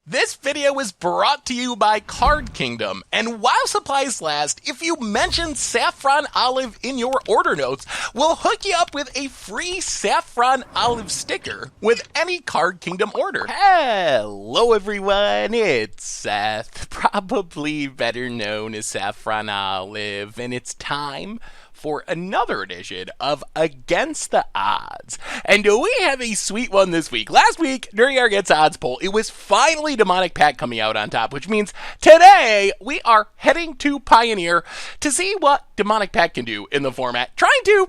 This video is brought to you by Card Kingdom, and while supplies last, if you mention Saffron Olive in your order notes, we'll hook you up with a free Saffron Olive sticker with any Card Kingdom order. Hello everyone, it's Seth, probably better known as Saffron Olive, and it's time for another edition of Against the Odds. And we have a sweet one this week. Last week, during our Against the Odds poll, it was finally Demonic Pact coming out on top, which means today we are heading to Pioneer to see what Demonic Pact can do in the format, trying to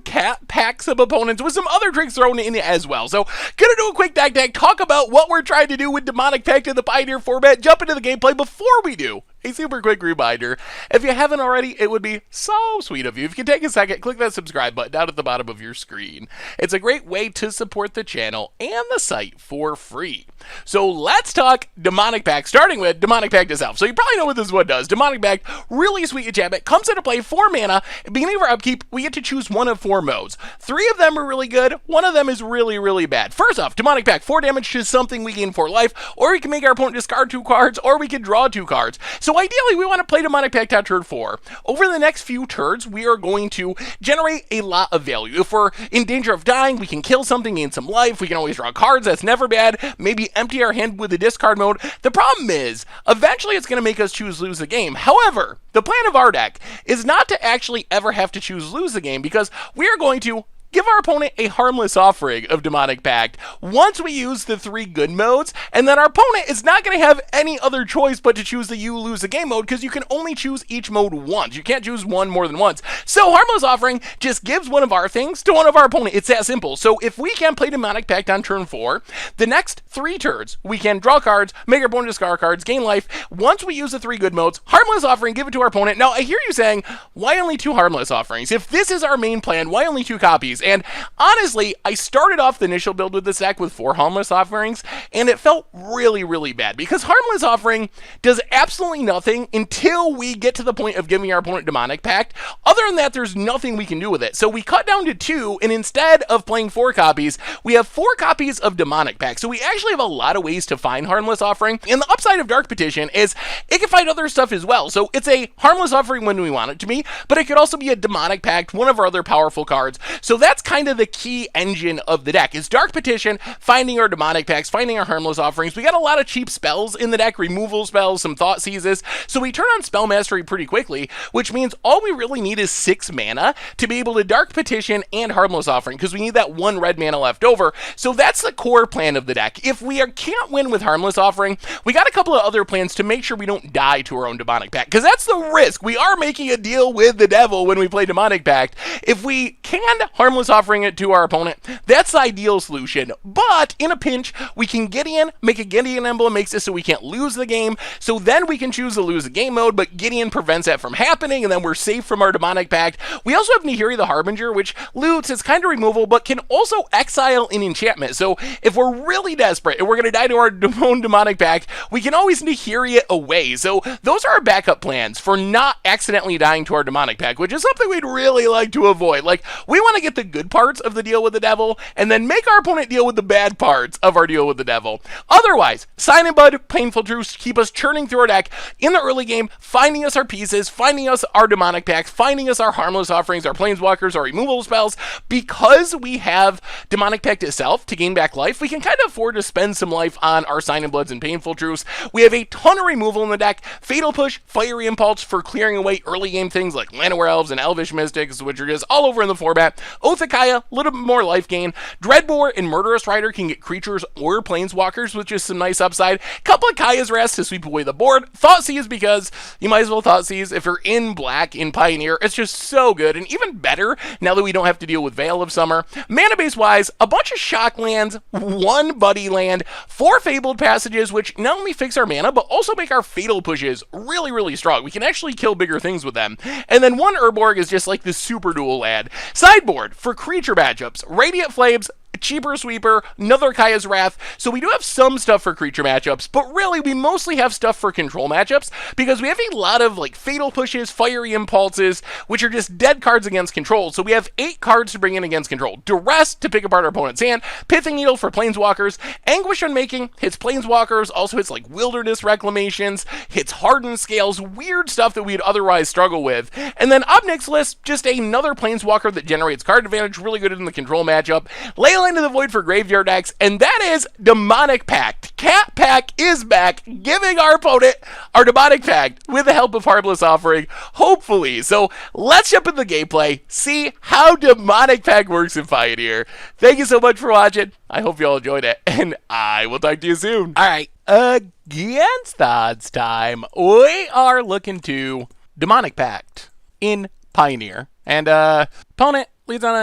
pack some opponents with some other tricks thrown in as well. So, gonna do a quick deck, talk about what we're trying to do with Demonic Pact in the Pioneer format, jump into the gameplay. Before we do, a super quick reminder, if you haven't already, it would be so sweet of you if you could take a second, click that subscribe button down at the bottom of your screen. It's a great way to support the channel and the site for free. So let's talk Demonic Pact, starting with Demonic Pact itself. So you probably know what this one does. Demonic Pact, really sweet enchantment, comes into play 4 mana. At the beginning of our upkeep, we get to choose one of 4 modes. 3 of them are really good, 1 of them is really, really bad. First off, Demonic Pact, 4 damage to something we gain 4 life, or we can make our opponent discard 2 cards, or we can draw 2 cards. So ideally, we want to play Demonic Pact on turn 4. Over the next few turns, we are going to generate a lot of value. If we're in danger of dying, we can kill something, gain some life, we can always draw cards, that's never bad, maybe empty our hand with the discard mode. The problem is, eventually it's going to make us choose lose the game. However, the plan of our deck is not to actually ever have to choose lose the game, because we are going to give our opponent a harmless offering of Demonic Pact once we use the 3 good modes, and then our opponent is not going to have any other choice but to choose the you lose the game mode, because you can only choose each mode once. You can't choose one more than once. So harmless offering just gives one of our things to one of our opponent. It's that simple. So if we can play Demonic Pact on turn 4, the next 3 turns we can draw cards, make our opponent discard cards, gain life. Once we use the 3 good modes, harmless offering, give it to our opponent. Now I hear you saying, why only 2 harmless offerings? If this is our main plan, why only 2 copies? And honestly, I started off the initial build with this deck with 4 harmless offerings, and it felt really, really bad, because harmless offering does absolutely nothing until we get to the point of giving our opponent Demonic Pact. Other than that, there's nothing we can do with it. So we cut down to 2, and instead of playing 4 copies, we have 4 copies of Demonic Pact. So we actually have a lot of ways to find harmless offering, and the upside of Dark Petition is it can find other stuff as well. So it's a harmless offering when we want it to be, but it could also be a Demonic Pact, one of our other powerful cards. So that's kind of the key engine of the deck, is Dark Petition, finding our Demonic Pacts, finding our harmless offerings. We got a lot of cheap spells in the deck, removal spells, some Thought Seizes, so we turn on Spell Mastery pretty quickly, which means all we really need is 6 mana to be able to Dark Petition and harmless offering, because we need that 1 red mana left over. So that's the core plan of the deck. If we can't win with harmless offering, we got a couple of other plans to make sure we don't die to our own Demonic Pact, because that's the risk. We are making a deal with the devil when we play Demonic Pact. If we can harmless offering it to our opponent, that's the ideal solution. But in a pinch, we can Gideon, make a Gideon emblem, makes it so we can't lose the game. So then we can choose to lose the game mode, but Gideon prevents that from happening, and then we're safe from our Demonic Pact. We also have Nahiri the Harbinger, which loots, it's kind of removal, but can also exile an enchantment. So if we're really desperate and we're going to die to our own Demonic Pact, we can always Nahiri it away. So those are our backup plans for not accidentally dying to our Demonic Pact, which is something we'd really like to avoid. Like, we want to get the good parts of the deal with the devil, and then make our opponent deal with the bad parts of our deal with the devil. Otherwise, Sign and Bud, Painful Truce keep us churning through our deck in the early game, finding us our pieces, finding us our Demonic Pacts, finding us our harmless offerings, our Planeswalkers, our removal spells. Because we have Demonic Pact itself to gain back life, we can kind of afford to spend some life on our Sign and Bloods and Painful Truce. We have a ton of removal in the deck. Fatal Push, Fiery Impulse for clearing away early game things like Llanowar Elves and Elvish Mystics, which are just all over in the format. Oath of Kaya, a little bit more life gain. Dreadbore and Murderous Rider can get creatures or Planeswalkers, which is some nice upside. Couple of Kaya's Rest to sweep away the board. Thought Seize, because you might as well Thought Seize if you're in black in Pioneer. It's just so good, and even better now that we don't have to deal with Veil of Summer. Mana base wise, a bunch of shock lands, 1 buddy land, 4 Fabled Passages, which not only fix our mana, but also make our Fatal Pushes really, really strong. We can actually kill bigger things with them. And then 1 Urborg is just like the super dual land. Sideboard for creature matchups, Radiant Flames, cheaper sweeper, another Kaya's Wrath. So we do have some stuff for creature matchups, but really we mostly have stuff for control matchups because we have a lot of like Fatal Pushes, Fiery Impulses, which are just dead cards against control. So we have 8 cards to bring in against control. Duress to pick apart our opponent's hand, Pithing Needle for Planeswalkers, Anguish Unmaking hits Planeswalkers, also hits like Wilderness Reclamations, hits Hardened Scales, weird stuff that we'd otherwise struggle with. And then up next list, just another Planeswalker that generates card advantage, really good in the control matchup. Leyline to the Void for graveyard decks, and that is Demonic Pact. Cat Pack is back, giving our opponent our Demonic Pact with the help of Harmless Offering, hopefully. So let's jump into the gameplay, see how Demonic Pact works in Pioneer. Thank you so much for watching. I hope you all enjoyed it, and I will talk to you soon. All right, against odds time, we are looking to Demonic Pact in Pioneer, and opponent leads on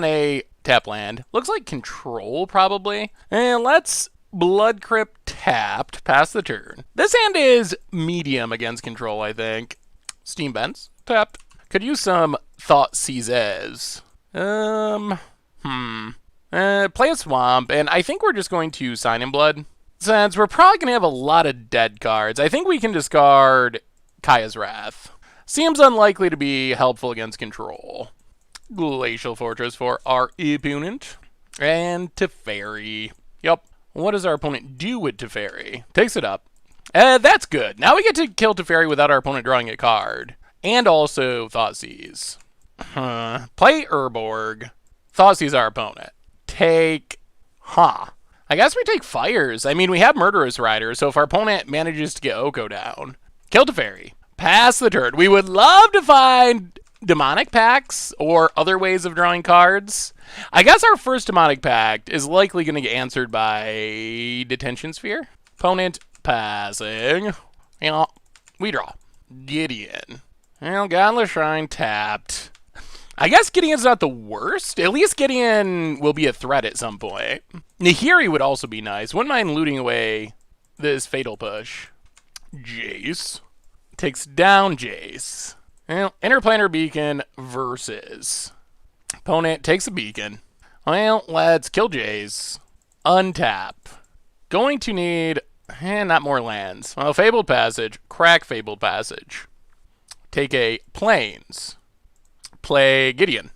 a tap land. Looks like control, probably. And let's Blood Crypt tapped, pass the turn. This hand is medium against control, I think. Steam Vents, tapped. Could use some Thought Seizes. Play a Swamp, and I think we're just going to Sign in Blood. Since we're probably going to have a lot of dead cards, I think we can discard Kaya's Wrath. Seems unlikely to be helpful against control. Glacial Fortress for our opponent. And Teferi. Yup. What does our opponent do with Teferi? Takes it up. That's good. Now we get to kill Teferi without our opponent drawing a card. And also Thoughtseize. Play Urborg. Thoughtseize our opponent. Take... I guess we take Fires. I mean, we have Murderous Rider, so if our opponent manages to get Oko down, kill Teferi. Pass the turn. We would love to find Demonic Pacts or other ways of drawing cards. I guess our first Demonic Pact is likely going to get answered by Detention Sphere. Opponent passing. We draw. Gideon. Well, Godless Shrine tapped. I guess Gideon's not the worst. At least Gideon will be a threat at some point. Nahiri would also be nice. Wouldn't mind looting away this Fatal Push. Jace. Takes down Jace. Well, Interplanar Beacon versus. Opponent takes a Beacon. Well, let's kill Jace. Untap. Going to need, not more lands. Well, Fabled Passage. Crack Fabled Passage. Take a Plains. Play Gideon.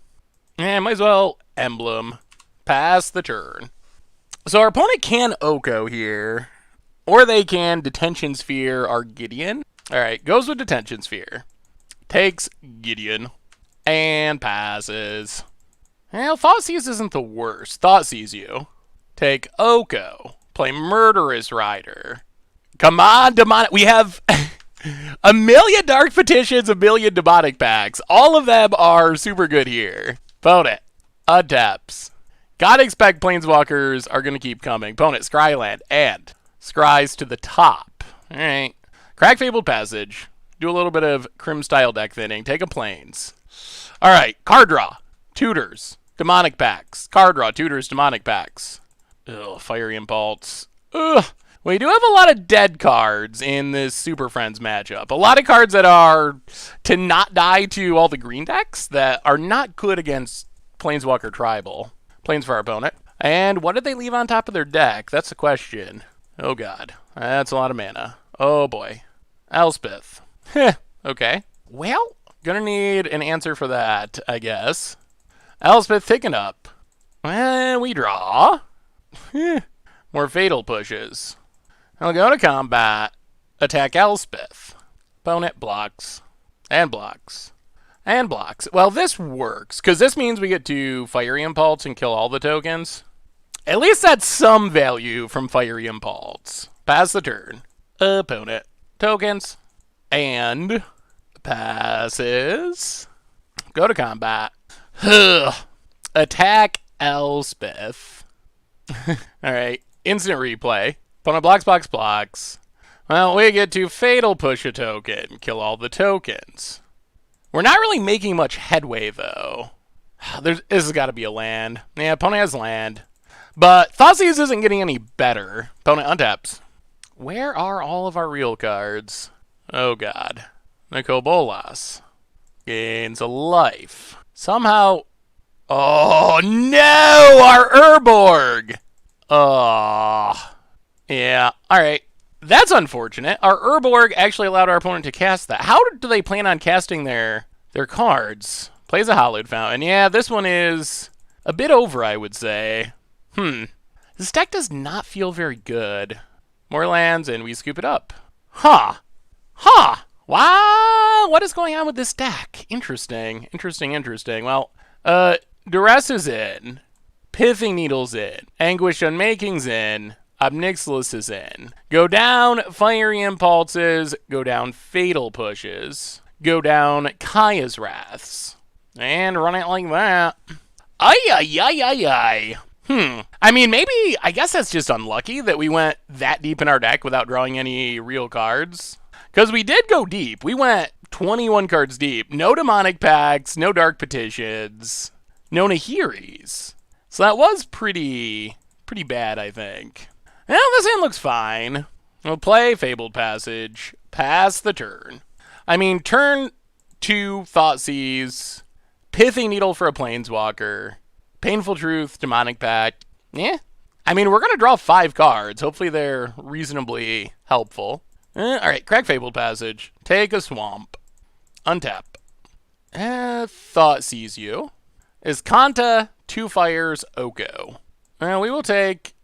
Might as well Emblem. Pass the turn. So our opponent can Oko here. Or they can Detention Sphere our Gideon. Alright, goes with Detention Sphere. Takes Gideon. And passes. Well, Thoughtseize isn't the worst. Thoughtseize you. Take Oko. Play Murderous Rider. Come on, Demonic. We have a million Dark Petitions, a million Demonic Pacts. All of them are super good here. Opponent. Untaps. Gotta expect Planeswalkers are going to keep coming. Opponent. Scryland. And Scries to the top. Alright. Crack Fabled Passage. Do a little bit of Crim-style deck thinning. Take a Plains. Alright. Card draw. Tutors. Demonic Pacts. Card draw. Tutors. Demonic Pacts. Ugh. Fiery Impulse. Ugh. We do have a lot of dead cards in this Super Friends matchup. A lot of cards that are to not die to all the green decks that are not good against Planeswalker Tribal. Plains for our opponent. And what did they leave on top of their deck? That's the question. Oh god. That's a lot of mana. Oh boy. Elspeth. Okay. Well, gonna need an answer for that, I guess. Elspeth taken up. And we draw. More Fatal Pushes. I'll go to combat. Attack Elspeth. Opponent blocks. And blocks. And blocks. Well, this works, because this means we get to Fiery Impulse and kill all the tokens. At least that's some value from Fiery Impulse. Pass the turn. Opponent. Tokens. And passes. Go to combat. Attack Elspeth. Alright. Instant replay. Opponent blocks. Well, we get to Fatal Push a token. Kill all the tokens. We're not really making much headway, though. This has got to be a land. Yeah, opponent has land. But Thoughtseize isn't getting any better. Opponent untaps. Where are all of our real cards? Oh, God. Nicol Bolas gains a life. Somehow, Oh, no! Our Urborg! Oh. Yeah, alright. That's unfortunate. Our Urborg actually allowed our opponent to cast that. How do they plan on casting their cards? Plays a Hallowed Fountain. Yeah, this one is a bit over, I would say. This deck does not feel very good. More lands, and we scoop it up. Huh. Wow, what is going on with this deck? Interesting. Well, Duress is in. Pithing Needle's in. Anguish Unmaking's in. Obnixilis is in. Go down Fiery Impulses. Go down Fatal Pushes. Go down Kaya's Wraths. And run it like that. Ay. I mean, maybe, I guess that's just unlucky that we went that deep in our deck without drawing any real cards. Because we did go deep. We went 21 cards deep. No Demonic Pacts, no Dark Petitions, no Nahiris. So that was pretty bad, I think. Well, this hand looks fine. We'll play Fabled Passage. Pass the turn. I mean, turn 2, Thoughtseize. Pithing Needle for a Planeswalker. Painful Truth, Demonic Pact. Yeah. I mean, we're going to draw 5 cards. Hopefully they're reasonably helpful. Alright, crack Fabled Passage. Take a Swamp. Untap. Thoughtseize you. Iskanta, 2 fires, Oko. We will take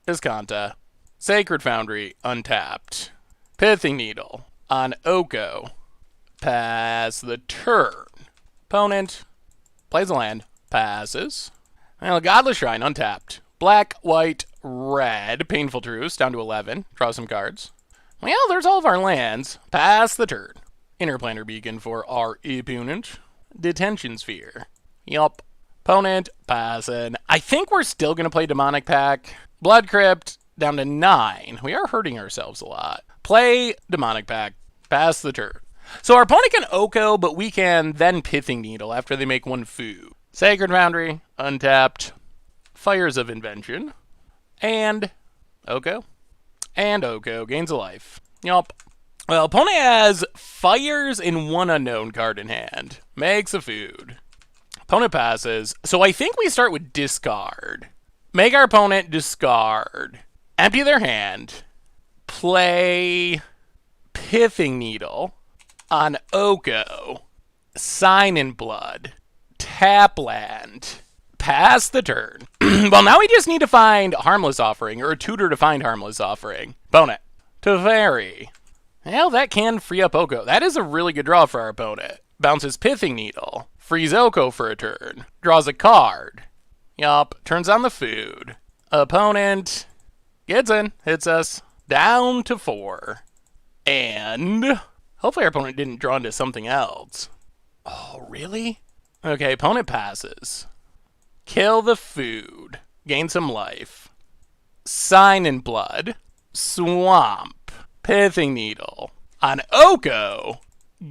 Iskanta. Sacred Foundry, untapped. Pithing Needle on Oko. Pass the turn. Opponent plays a land. Passes. Well, Godless Shrine, untapped. Black, white, red. Painful Truce, down to 11. Draw some cards. Well, there's all of our lands. Pass the turn. Interplanar Beacon for our opponent. Detention Sphere. Yup. Opponent, passing. I think we're still going to play Demonic Pact. Blood Crypt, down to 9. We are hurting ourselves a lot. Play Demonic Pact. Pass the turn. So our opponent can Oko, but we can then Pithing Needle after they make 1 food. Sacred Foundry, untapped. Fires of Invention. And Oko. And Oko. Gains a life. Yup. Well, opponent has Fires and 1 unknown card in hand. Makes a food. Opponent passes. So I think we start with discard. Make our opponent discard. Empty their hand. Play Pithing Needle on Oko. Sign in Blood. Tap land. Pass the turn. Well, now we just need to find Harmless Offering, or a tutor to find Harmless Offering. Opponent. Teferi. Well, that can free up Oko. That is a really good draw for our opponent. Bounces Pithing Needle. Frees Oko for a turn. Draws a card. Yup. Turns on the food. Opponent gets in. Hits us. Down to 4. And hopefully our opponent didn't draw into something else. Oh, really? Okay, opponent passes. Kill the food. Gain some life. Sign in Blood. Swamp. Pithing Needle. On Oko.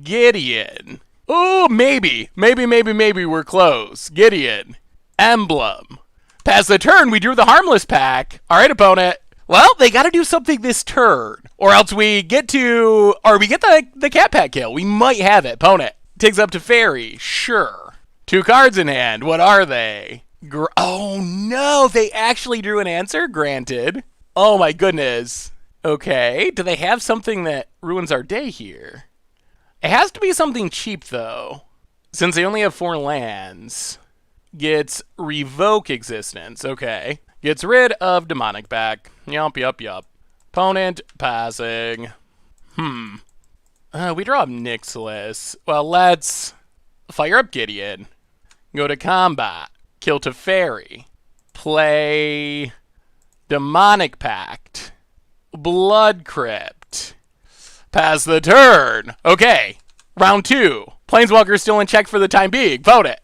Gideon. Ooh, maybe we're close. Gideon. Emblem. Pass the turn, we drew the Harmless Pack. Alright, opponent. Well, they gotta do something this turn. Or else we get the Cat Pack kill. We might have it. Opponent takes up to Fairy. Sure. 2 cards in hand. What are they? Oh no, they actually drew an answer? Granted. Oh my goodness. Okay, do they have something that ruins our day here? It has to be something cheap, though. Since they only have 4 lands. Gets Revoke Existence. Okay. Gets rid of Demonic Pact. Yup. Opponent passing. We draw Obnixilis. Well, let's fire up Gideon. Go to combat. Kill Teferi. Play Demonic Pact. Blood Crypt. Pass the turn. Okay. Round 2. Planeswalker still in check for the time being. Vote it.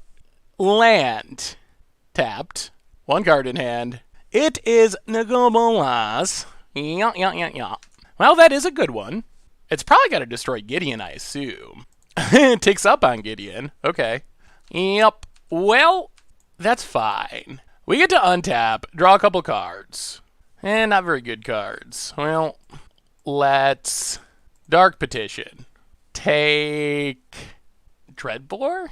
Land. Tapped. 1 card in hand. It is Nagobolas. Yeah. Well, that is a good one. It's probably got to destroy Gideon, I assume. It takes up on Gideon. Okay. Yep. Well, that's fine. We get to untap, draw a couple cards. Not very good cards. Well, let's Dark Petition. Take Dreadbore?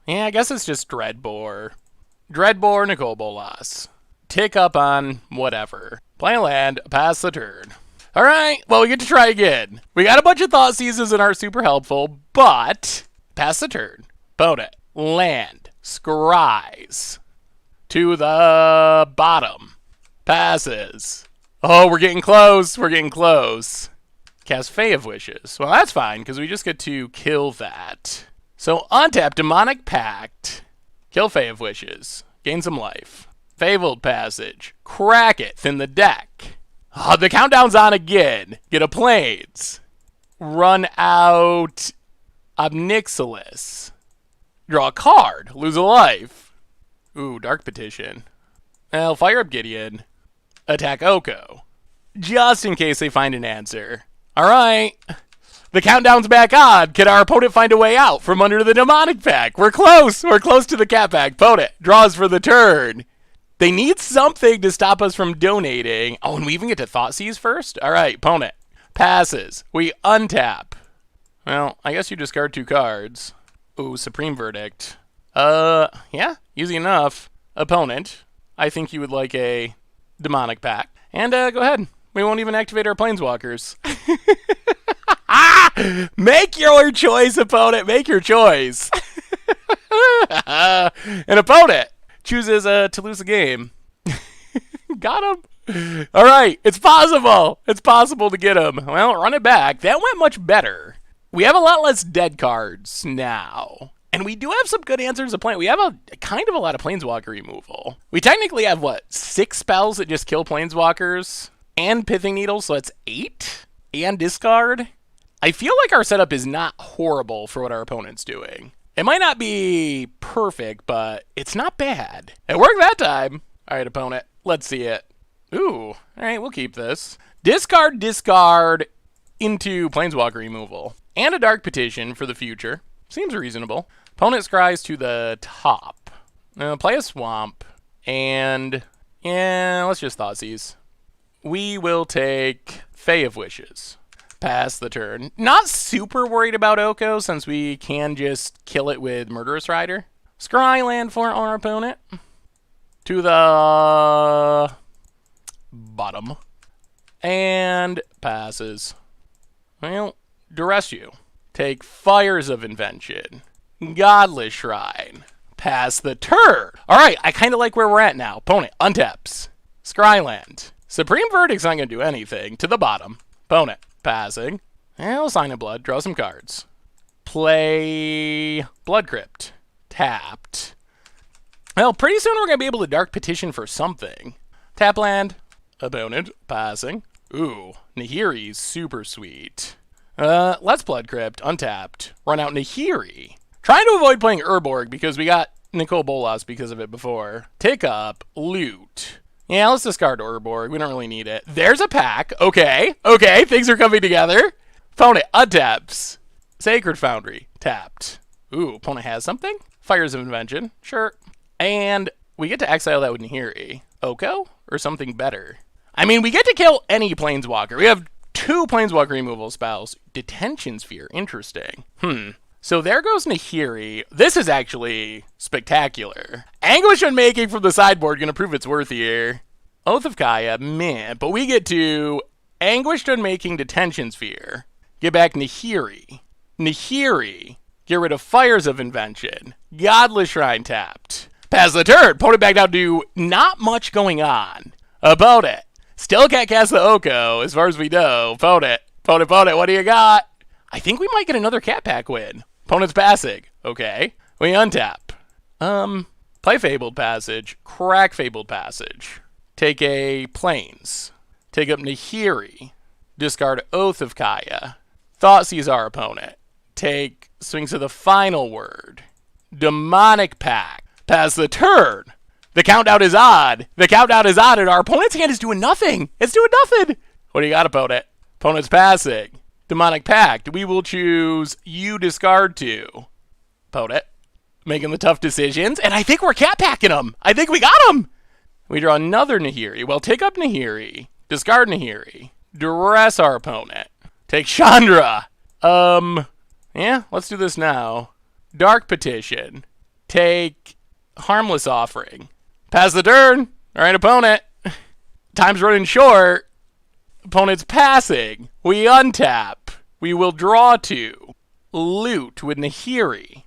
Yeah, I guess it's just Dreadbore. Dreadbore, Nicol Bolas. Tick up on whatever. Play a land, pass the turn. Alright, well, we get to try again. We got a bunch of Thought Seizes that aren't super helpful, but pass the turn. Opponent, land, scries. To the bottom. Passes. Oh, we're getting close. We're getting close. Cast Fae of Wishes. Well, that's fine, because we just get to kill that. So, untap Demonic Pact. Kill Fae of Wishes. Gain some life. Fabled Passage. Crack it. Thin the deck. Oh, the countdown's on again. Get a Plains. Run out Obnixilis. Draw a card. Lose a life. Ooh, Dark Petition. Well, fire up Gideon. Attack Oko. Just in case they find an answer. Alright. The countdown's back on. Can our opponent find a way out from under the Demonic Pact? We're close. We're close to the Cat Pack. Opponent draws for the turn. They need something to stop us from donating. Oh, and we even get to Thoughtseize first? Alright, opponent. Passes. We untap. Well, I guess you discard 2 cards. Ooh, Supreme Verdict. Yeah, easy enough. Opponent. I think you would like a Demonic Pact. And, go ahead. We won't even activate our Planeswalkers. Make your choice, opponent. Make your choice. An opponent chooses to lose the game. Got him. All right, it's possible. It's possible to get him. Well, run it back. That went much better. We have a lot less dead cards now. And we do have some good answers to play. We have a kind of a lot of Planeswalker removal. We technically have, 6 spells that just kill Planeswalkers? And Pithing Needles, so that's 8? And discard? I feel like our setup is not horrible for what our opponent's doing. It might not be perfect, but it's not bad. It worked that time. All right, opponent, let's see it. Ooh, all right, we'll keep this. Discard into Planeswalker removal. And a Dark Petition for the future. Seems reasonable. Opponent scries to the top. Play a Swamp. And, yeah, let's just Thoughtseize. We will take Fae of Wishes. Pass the turn. Not super worried about Oko since we can just kill it with Murderous Rider. Scry land for our opponent. To the bottom. And passes. Well, Duress you. Take Fires of Invention. Godless Shrine. Pass the turn. Alright, I kind of like where we're at now. Opponent untaps. Scryland. Supreme Verdict's not going to do anything. To the bottom. Opponent. Passing. And we'll sign a blood. Draw some cards. Play Blood Crypt. Tapped. Well, pretty soon we're going to be able to Dark Petition for something. Tap land. Opponent. Passing. Ooh. Nahiri's super sweet. Let's Blood Crypt. Untapped. Run out Nahiri. Trying to avoid playing Urborg because we got Nicol Bolas because of it before. Tick up. Loot. Yeah, let's discard Urborg. We don't really need it. There's a pack. Okay. Okay, things are coming together. Opponent untaps. Sacred Foundry. Tapped. Ooh, opponent has something? Fires of Invention. Sure. And we get to exile that with Nahiri. Oko? Or something better? I mean, we get to kill any Planeswalker. We have 2 Planeswalker removal spells. Detention Sphere. Interesting. So there goes Nahiri. This is actually spectacular. Anguish Unmaking from the sideboard gonna prove its worth here. Oath of Kaya, meh. But we get to Anguished Unmaking Detention Sphere. Get back Nahiri. Nahiri. Get rid of Fires of Invention. Godless Shrine tapped. Pass the turn. Put it back down to not much going on. Opponent. Still can't cast the Oko as far as we know. Opponent. Opponent, what do you got? I think we might get another Cat Pack win. Opponent's passing. Okay. We untap. Play Fabled Passage. Crack Fabled Passage. Take a Plains. Take up Nahiri. Discard Oath of Kaya. Thoughtseize our opponent. Take Swings of the Final Word. Demonic Pact. Pass the turn. The countdown is on. The countdown is on, and our opponent's hand is doing nothing. It's doing nothing. What do you got, opponent? Opponent's passing. Demonic Pact. We will choose you discard 2. Opponent. Making the tough decisions. And I think we're Cat Packing them. I think we got them. We draw another Nahiri. Well, take up Nahiri. Discard Nahiri. Duress our opponent. Take Chandra. Yeah, let's do this now. Dark Petition. Take Harmless Offering. Pass the turn. All right, opponent. Time's running short. Opponent's passing. We untap. We will draw 2. Loot with Nahiri.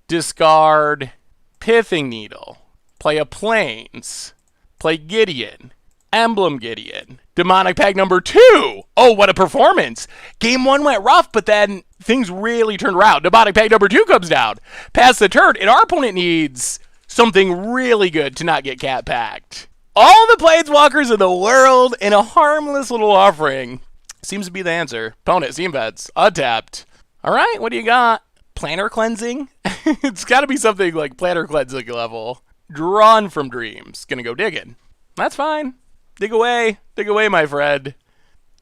Discard Pithing Needle. Play a Plains. Play Gideon. Emblem Gideon. Demonic Pact number 2. Oh, what a performance. Game 1 went rough, but then things really turned around. Demonic Pact number 2 comes down. Pass the turn, and our opponent needs something really good to not get cat packed. All the Planeswalkers in the world in a harmless little offering seems to be the answer. Opponent, Seam Vets, untapped. All right, what do you got? Planner Cleansing? It's got to be something like Planner Cleansing level. Drawn from Dreams. Gonna go digging. That's fine. Dig away, my friend.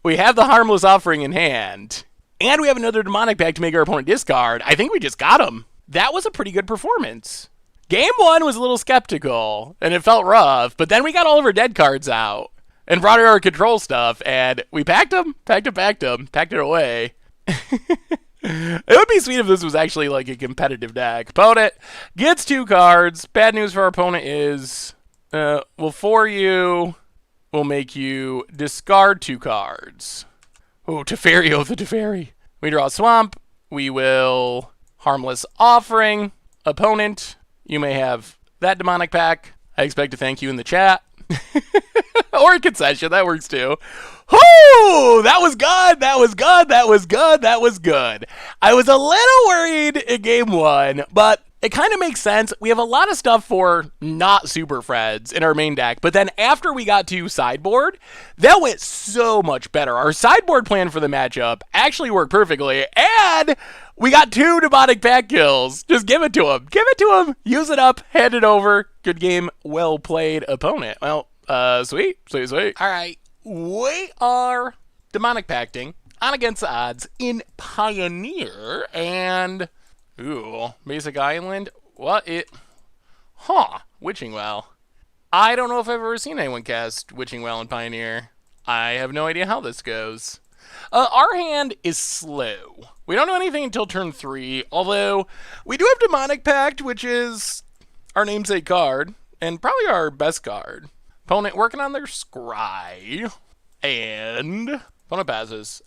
We have the Harmless Offering in hand. And we have another Demonic Pact to make our opponent discard. I think we just got him. That was a pretty good performance. Game 1 was a little skeptical, and it felt rough, but then we got all of our dead cards out and brought our control stuff, and we packed it away. It would be sweet if this was actually like a competitive deck. Opponent gets 2 cards. Bad news for our opponent is, for you, we'll make you discard 2 cards. Oh, Teferi, oh the Teferi. We draw a Swamp. We will Harmless Offering. Opponent, you may have that Demonic Pact. I expect to thank you in the chat. Or a concession, that works too. Whoo! That was good! That was good! That was good! That was good! I was a little worried in game 1, but it kind of makes sense. We have a lot of stuff for not Superfriends in our main deck, but then after we got to sideboard, that went so much better. Our sideboard plan for the matchup actually worked perfectly, and we got 2 Demonic Pact kills. Just give it to him. Give it to him. Use it up. Hand it over. Good game. Well played, opponent. Well, sweet. All right. We are Demonic Pacting on Against the Odds in Pioneer, and ooh, Basic Island. What it? Witching Well. I don't know if I've ever seen anyone cast Witching Well in Pioneer. I have no idea how this goes. Our hand is slow. We don't do anything until turn 3, although we do have Demonic Pact, which is our namesake card, and probably our best card. Opponent working on their scry. And opponent passes.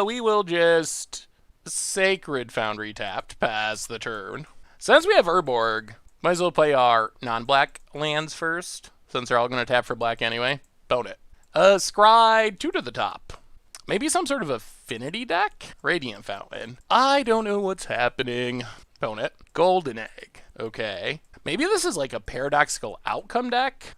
We will just Sacred Foundry tapped, pass the turn. Since we have Urborg, might as well play our non-black lands first, since they're all going to tap for black anyway. Opponent. Scry 2 to the top. Maybe some sort of affinity deck? Radiant Fountain. I don't know what's happening. Opponent. Golden Egg. Okay. Maybe this is like a paradoxical outcome deck?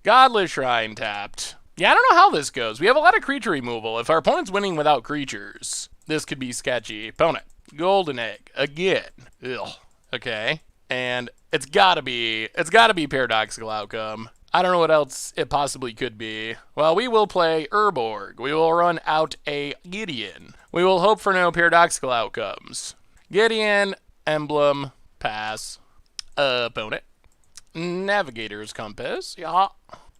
Godless Shrine tapped. Yeah, I don't know how this goes. We have a lot of creature removal. If our opponent's winning without creatures, this could be sketchy. Opponent. Golden Egg. Again. Ugh. Okay. And it's gotta be paradoxical outcome. I don't know what else it possibly could be. Well, we will play Urborg. We will run out a Gideon. We will hope for no paradoxical outcomes. Gideon, Emblem, pass. Opponent. Navigator's Compass. Yeah.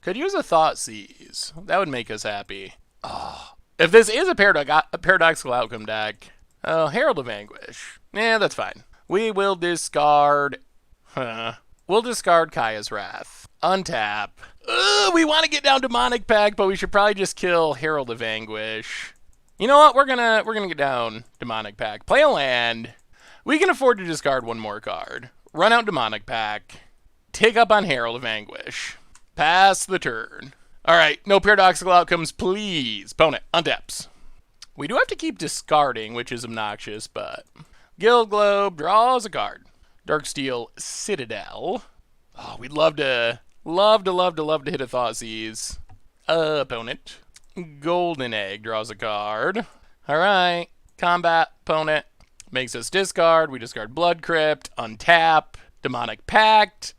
Could use a Thoughtseize. That would make us happy. Oh. If this is a paradoxical outcome deck, Herald of Anguish. Yeah, that's fine. We will discard... We'll discard Kaya's Wrath. Untap. We want to get down Demonic Pact, but we should probably just kill Herald of Anguish. You know what? We're gonna get down Demonic Pact. Play a land. We can afford to discard one more card. Run out Demonic Pact. Take up on Herald of Anguish. Pass the turn. All right, no paradoxical outcomes, please. Opponent, untaps. We do have to keep discarding, which is obnoxious, but... Guild Globe draws a card. Darksteel Citadel. Oh, we'd love to hit a Thoughtseize. Opponent. Golden Egg draws a card. All right, combat opponent. Makes us discard. We discard Blood Crypt, untap, Demonic Pact.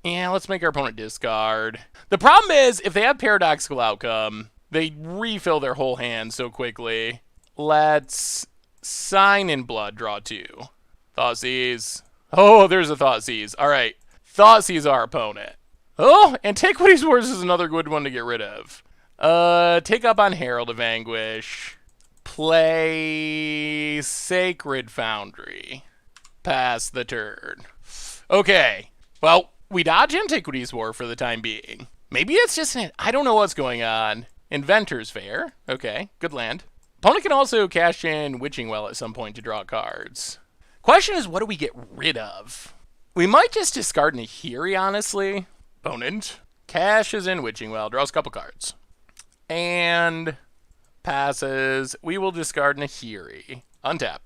Yeah, let's make our opponent discard. The problem is, if they have paradoxical outcome, they refill their whole hand so quickly. Let's Sign in Blood, draw 2. Thoughtseize. Oh, there's a Thoughtseize. All right, Thoughtseize our opponent. Oh, Antiquities Wars is another good one to get rid of. Take up on Herald of Anguish. Play Sacred Foundry. Pass the turn. Okay. Well, we dodge Antiquities War for the time being. Maybe it's just I don't know what's going on. Inventor's Fair. Okay, good land. Opponent can also cash in Witching Well at some point to draw cards. Question is, what do we get rid of? We might just discard Nahiri, honestly. Opponent cashes in Witching Well, draws a couple cards. And passes. We will discard Nahiri. Untap.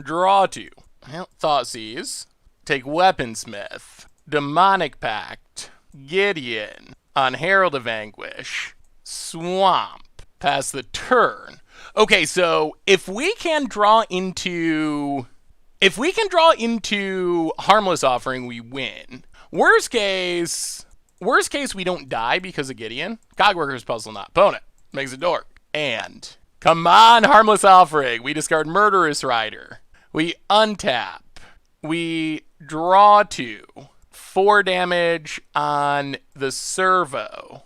Draw 2. Well, Thoughtseize. Take Weaponsmith. Demonic Pact. Gideon. On Herald of Anguish. Swamp. Pass the turn. Okay, so if we can draw into Harmless Offering, we win. Worst case, we don't die because of Gideon. Cogworker's Puzzle Knot. Opponent makes a dork. And come on, Harmless Offering. We discard Murderous Rider. We untap. We draw 2. 4 damage on the servo.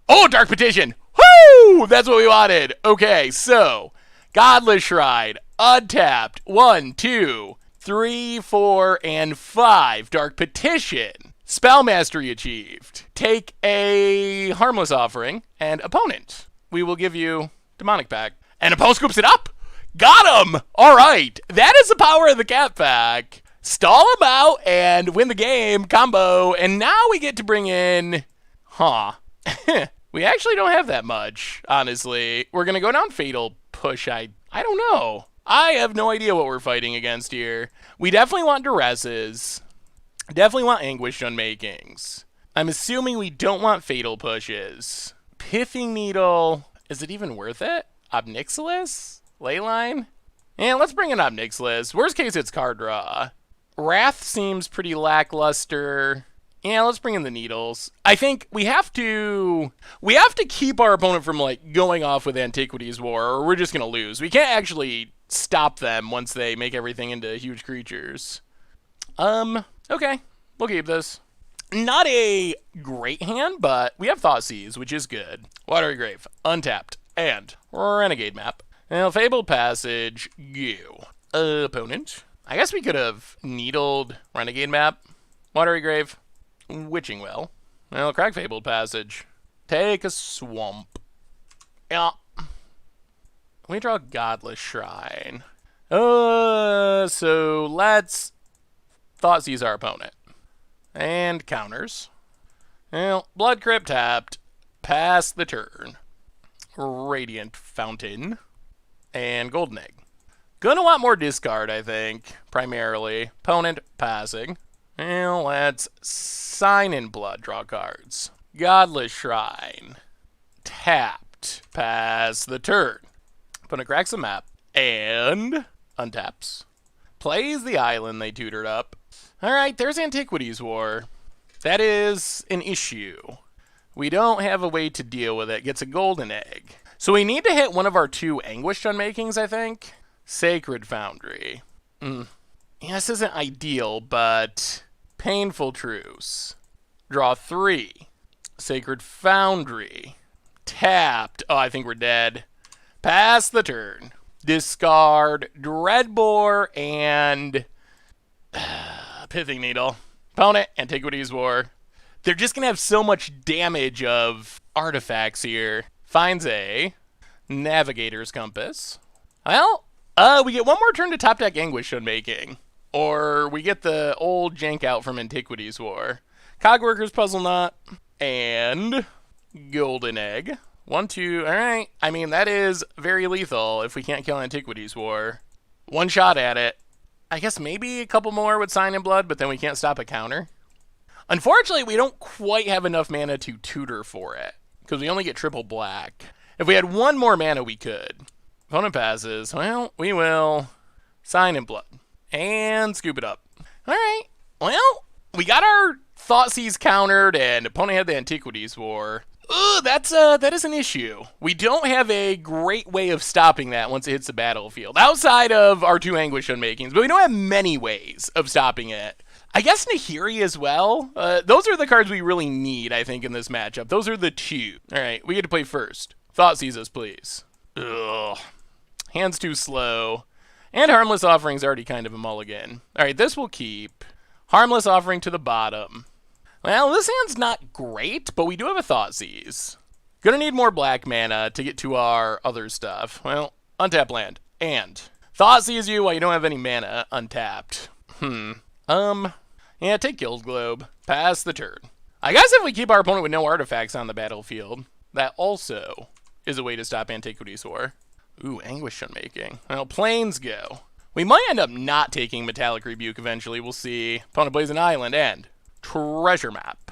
Oh, Dark Petition. Woo! That's what we wanted. Okay, so Godless Shrine, untapped. 1, 2, 3, 4, and 5. Dark Petition. Spell Mastery achieved. Take a Harmless Offering, and opponent. We will give you Demonic Pact. And opponent scoops it up. Got him! Alright, that is the power of the Cat Pack. Stall him out and win the game, combo, and now we get to bring in... We actually don't have that much, honestly. We're going to go down Fatal Push. I don't know. I have no idea what we're fighting against here. We definitely want Duresses. Definitely want Anguished Unmakings. I'm assuming we don't want Fatal Pushes. Pithing Needle. Is it even worth it? Obnixilis? Leyline? Yeah, let's bring in Obnixilis. Worst case, it's card draw. Wrath seems pretty lackluster. Yeah, let's bring in the Needles. I think we have to keep our opponent from like going off with Antiquities War, or we're just gonna lose. We can't actually stop them once they make everything into huge creatures. Okay, we'll keep this. Not a great hand, but we have Thoughtseize, which is good. Watery Grave, untapped, and Renegade Map. Now, Fabled Passage, go. Opponent. I guess we could have Needled Renegade Map. Watery Grave. Witching Well. Well, crack Fabled Passage. Take a Swamp. Yeah. We draw Godless Shrine. So let's Thoughtseize our opponent. And counters. Well, Blood Crypt tapped. Pass the turn. Radiant Fountain. And Golden Egg. Gonna want more discard, I think. Primarily. Opponent passing. Well, let's Sign in Blood, draw cards. Godless Shrine. Tapped. Pass the turn. Opponent cracks a map. And untaps. Plays the island they tutored up. Alright, there's Antiquities War. That is an issue. We don't have a way to deal with it. Gets a golden egg. So we need to hit one of our 2 Anguished Unmakings, I think. Sacred Foundry. Yeah, this isn't ideal, but... Painful Truce. Draw 3. Sacred Foundry. Tapped. Oh, I think we're dead. Pass the turn. Discard Dreadbore and Pithing Needle. Opponent, Antiquities War. They're just going to have so much damage of artifacts here. Finds a Navigator's Compass. Well, we get one more turn to top deck Anguish Unmaking. Or we get the old jank out from Antiquities War. Cogworker's Puzzle Knot. And Golden Egg. 1, 2. Alright. I mean, that is very lethal if we can't kill Antiquities War. One shot at it. I guess maybe a couple more would Sign in Blood, but then we can't stop a counter. Unfortunately, we don't quite have enough mana to tutor for it. Because we only get triple black. If we had one more mana, we could. Opponent passes. Well, we will Sign in Blood. And scoop it up. Alright. Well, we got our Thoughtseize countered, and opponent had the Antiquities War. That is an issue. We don't have a great way of stopping that once it hits the battlefield. Outside of our 2 Anguish Unmakings, but we don't have many ways of stopping it. I guess Nahiri as well. Those are the cards we really need, I think, in this matchup. Those are the 2. Alright, we get to play first. Thoughtseize us, please. Ugh. Hand's too slow. And Harmless Offering's already kind of a mulligan. Alright, this will keep. Harmless Offering to the bottom. Well, this hand's not great, but we do have a Thoughtseize. Gonna need more black mana to get to our other stuff. Well, untap land. And Thoughtseize you while you don't have any mana untapped. Yeah, take Guild Globe. Pass the turn. I guess if we keep our opponent with no artifacts on the battlefield, that also is a way to stop Antiquities War. Ooh, Anguish Unmaking. Well, Plains go. We might end up not taking Metallic Rebuke eventually. We'll see. Opponent plays an island and treasure map.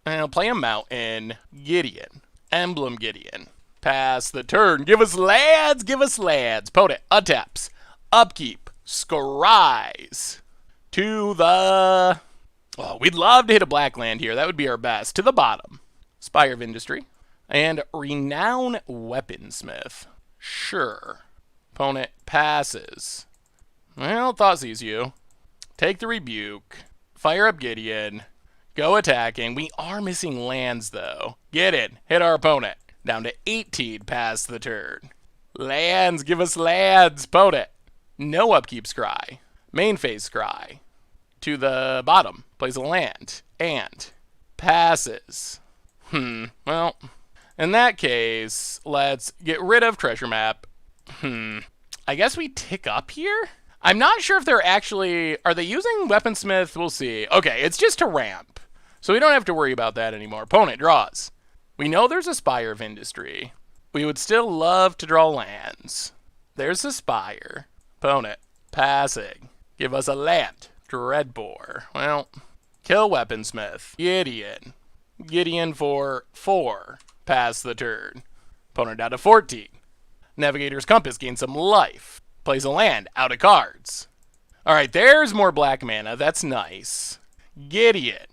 And I'll play a mountain. Gideon. Emblem Gideon. Pass the turn. Give us lads. Give us lads. Opponent untaps. Upkeep. Scries. To the... Oh, we'd love to hit a black land here. That would be our best. To the bottom. Spire of Industry. And Renown Weaponsmith. Sure. Opponent passes. Well, Thoughtseize you. Take the Rebuke. Fire up Gideon. Go attacking. We are missing lands, though. Get in. Hit our opponent. Down to 18 past the turn. Lands. Give us lands. Opponent. No upkeep scry. Main phase scry. To the bottom. Plays a land. And passes. Well, in that case, let's get rid of treasure map. I guess we tick up here? I'm not sure if they're actually... Are they using Weaponsmith? We'll see. Okay, it's just to ramp. So we don't have to worry about that anymore. Opponent draws. We know there's a Spire of Industry. We would still love to draw lands. There's a Spire. Opponent passing. Give us a land. Dreadbore. Well, kill Weaponsmith. Gideon. Gideon for 4. Pass the turn. Opponent down to 14. Navigator's Compass gains some life. Plays a land out of cards. Alright, there's more black mana. That's nice. Gideon.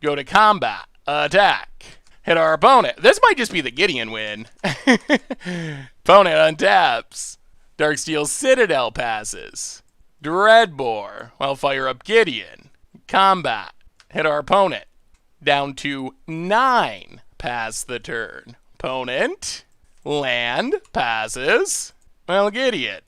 Go to combat. Attack. Hit our opponent. This might just be the Gideon win. Opponent untaps. Darksteel Citadel passes. Dreadbore. Well, fire up Gideon. Combat. Hit our opponent. Down to 9. Pass the turn. Opponent. Land. Passes. Well, Gideon.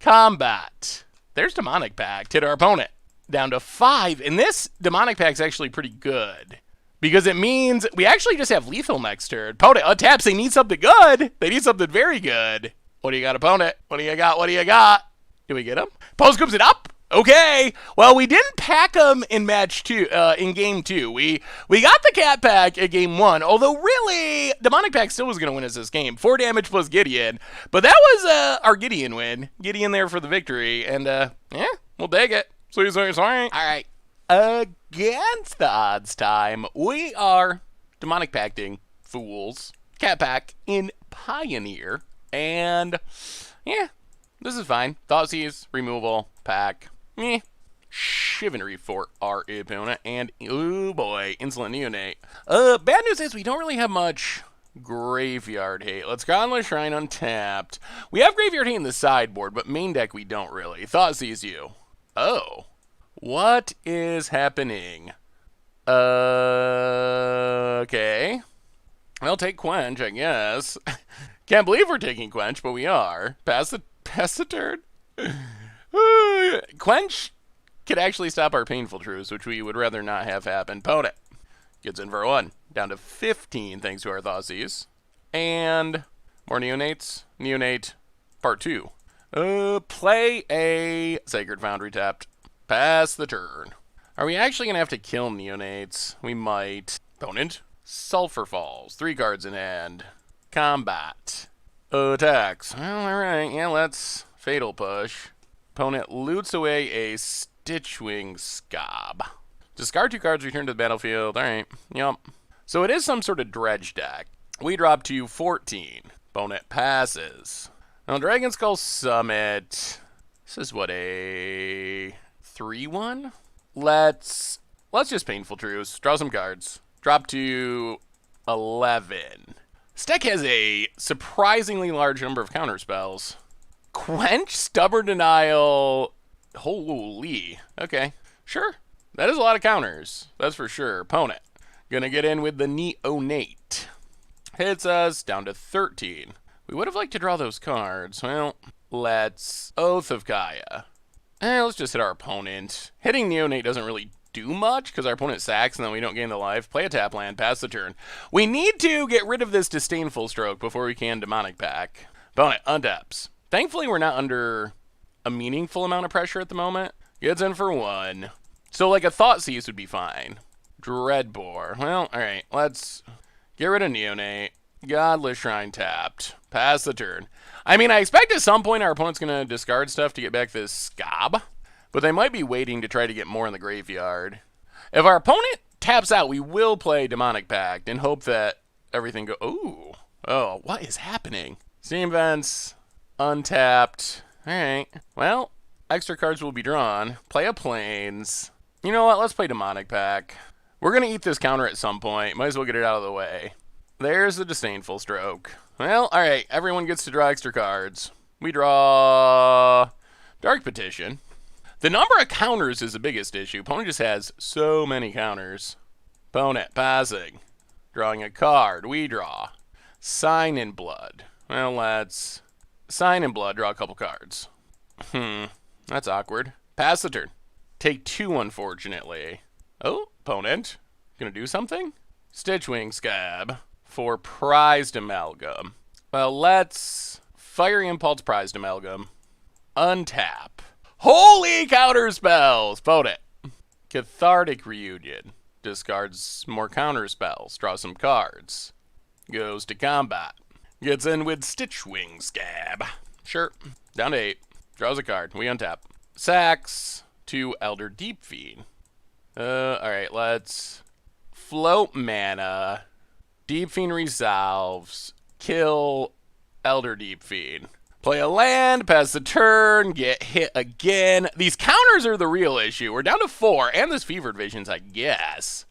Combat. There's Demonic Pact. Hit our opponent. Down to 5. And this Demonic Pact's actually pretty good. Because it means we actually just have lethal next turn. Opponent untaps. They need something good. They need something very good. What do you got, opponent? What do you got? What do you got? Do we get him? Post comes it up. Okay. Well, we didn't pack them in match 2, in game 2. We got the cat pack at game 1. Although really, Demonic Pact still was going to win us this game. 4 damage plus Gideon. But that was our Gideon win. Gideon there for the victory. And yeah, we'll take it. Sorry. All right. Against the odds time, we are Demonic Pacting fools. Cat pack in Pioneer. And yeah, this is fine. Thoughtseize, removal, pack. Chivalry for our opponent. And, oh boy, Insolent Neonate. Bad news is we don't really have much graveyard hate. Let's Godless Shrine untapped. We have graveyard hate in the sideboard, but main deck we don't really. Thoughtseize you. Oh. What is happening? Okay. Well, take Quench, I guess. Can't believe we're taking Quench, but we are. Pass the turn. Quench could actually stop our Painful Truce, which we would rather not have happen. Opponent gets in for 1. Down to 15 thanks to our Thoughtseize. And more Neonates. Neonate part 2. Play a Sacred Foundry tapped. Pass the turn. Are we actually going to have to kill Neonates? We might. Opponent. Sulfur Falls. 3 cards in hand. Combat. Attacks. Well, alright. Yeah, let's Fatal Push. Opponent loots away a Stitchwing Scob. Discard 2 cards, return to the battlefield. Alright. Yup. So it is some sort of dredge deck. We drop to 14. Opponent passes. Now, Dragon Skull Summit. This is what, a 3-1? Let's just Painful Truce. Draw some cards. Drop to 11. This deck has a surprisingly large number of counterspells. Quench, Stubborn Denial. Holy. Okay. Sure. That is a lot of counters. That's for sure. Opponent. Gonna get in with the Neonate. Hits us down to 13. We would have liked to draw those cards. Well, let's Oath of Gaia. Let's just hit our opponent. Hitting Neonate doesn't really do much because our opponent sacks and then we don't gain the life. Play a tap land, pass the turn. We need to get rid of this Disdainful Stroke before we can Demonic Pact. Opponent untaps. Thankfully, we're not under a meaningful amount of pressure at the moment. Gets in for 1. So, like, a Thoughtseize would be fine. Dreadbore. Well, alright, let's get rid of Neonate. Godless Shrine tapped. Pass the turn. I mean, I expect at some point our opponent's going to discard stuff to get back this Scob, but they might be waiting to try to get more in the graveyard. If our opponent taps out, we will play Demonic Pact and hope that everything go... Ooh. Oh, what is happening? Steam Vents. Untapped. Alright. Well, extra cards will be drawn. Play a Plains. You know what? Let's play Demonic Pact. We're going to eat this counter at some point. Might as well get it out of the way. There's the Disdainful Stroke. Well, alright. Everyone gets to draw extra cards. We draw... Dark Petition. The number of counters is the biggest issue. Opponent just has so many counters. Opponent passing. Drawing a card. We draw. Sign in Blood. Well, let's... Sign in Blood. Draw a couple cards. That's awkward. Pass the turn. Take 2, unfortunately. Oh, opponent. Gonna do something? Stitchwing Scab for Prized Amalgam. Well, let's Fiery Impulse Prized Amalgam. Untap. Holy counter spells! Opponent. Cathartic Reunion. Discards more counter spells. Draw some cards. Goes to combat. Gets in with Stitchwing Scab. Sure. Down to 8. Draws a card. We untap. Sacks to Elder Deep Fiend. Alright, let's float mana. Deep Fiend resolves. Kill Elder Deep Fiend. Play a land, pass the turn, get hit again. These counters are the real issue. We're down to 4, and this Fevered Visions, I guess.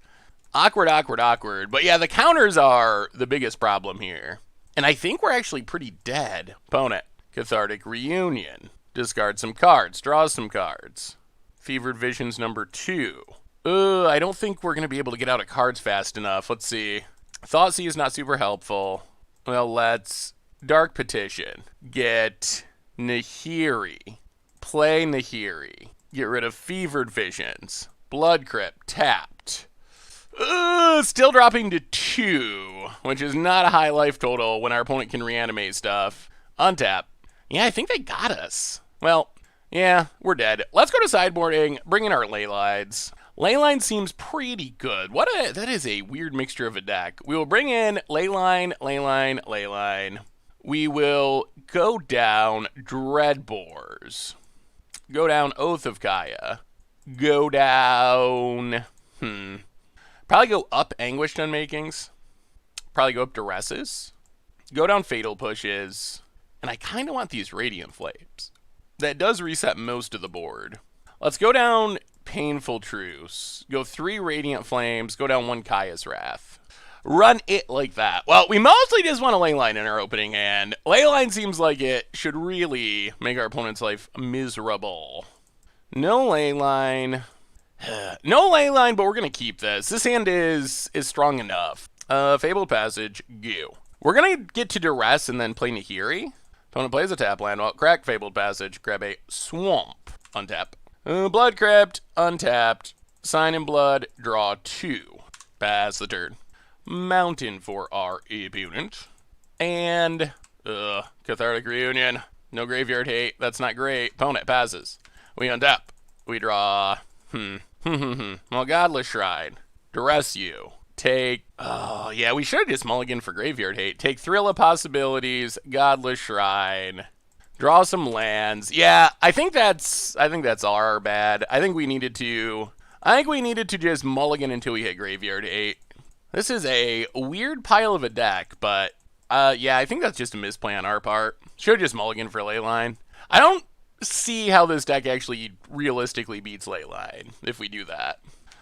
Awkward, awkward, awkward. But yeah, the counters are the biggest problem here. And I think we're actually pretty dead. Opponent. Cathartic Reunion. Discard some cards. Draw some cards. Fevered Visions number 2. I don't think we're going to be able to get out of cards fast enough. Let's see. Thoughtseize is not super helpful. Well, let's... Dark Petition. Get Nahiri. Play Nahiri. Get rid of Fevered Visions. Blood Crypt. Tapped. Still dropping to 2, which is not a high life total when our opponent can reanimate stuff. Untap. Yeah, I think they got us. Well, yeah, we're dead. Let's go to sideboarding, bring in our Leylines. Leyline seems pretty good. That is a weird mixture of a deck. We will bring in Leyline, Leyline, Leyline. We will go down Dreadbores. Go down Oath of Kaya. Go down... Probably go up Anguished Unmakings. Probably go up Duresses. Go down Fatal Pushes. And I kind of want these Radiant Flames. That does reset most of the board. Let's go down Painful Truce. Go 3 Radiant Flames. Go down 1 Kaya's Wrath. Run it like that. Well, we mostly just want a Leyline in our opening hand. Leyline seems like it should really make our opponent's life miserable. No Leyline. No Leyline, but we're going to keep this. This hand is strong enough. Fabled Passage, go. We're going to get to Duress and then play Nahiri. Opponent plays a tap land. Well, crack Fabled Passage, grab a Swamp. Untap. Blood Crypt, untapped. Sign in Blood, draw 2. Pass the turn. Mountain for our opponent. And, Cathartic Reunion. No graveyard hate. That's not great. Opponent passes. We untap. We draw... Well, Godless Shrine. Duress you. Take... Oh, yeah, we should have just mulliganed for Graveyard Hate. Take Thrill of Possibilities, Godless Shrine. Draw some lands. Yeah, I think that's our bad. I think we needed to just mulligan until we hit Graveyard Hate. This is a weird pile of a deck, but, yeah, I think that's just a misplay on our part. Should have just mulliganed for Leyline. I don't see how this deck actually realistically beats Leyline if we do that.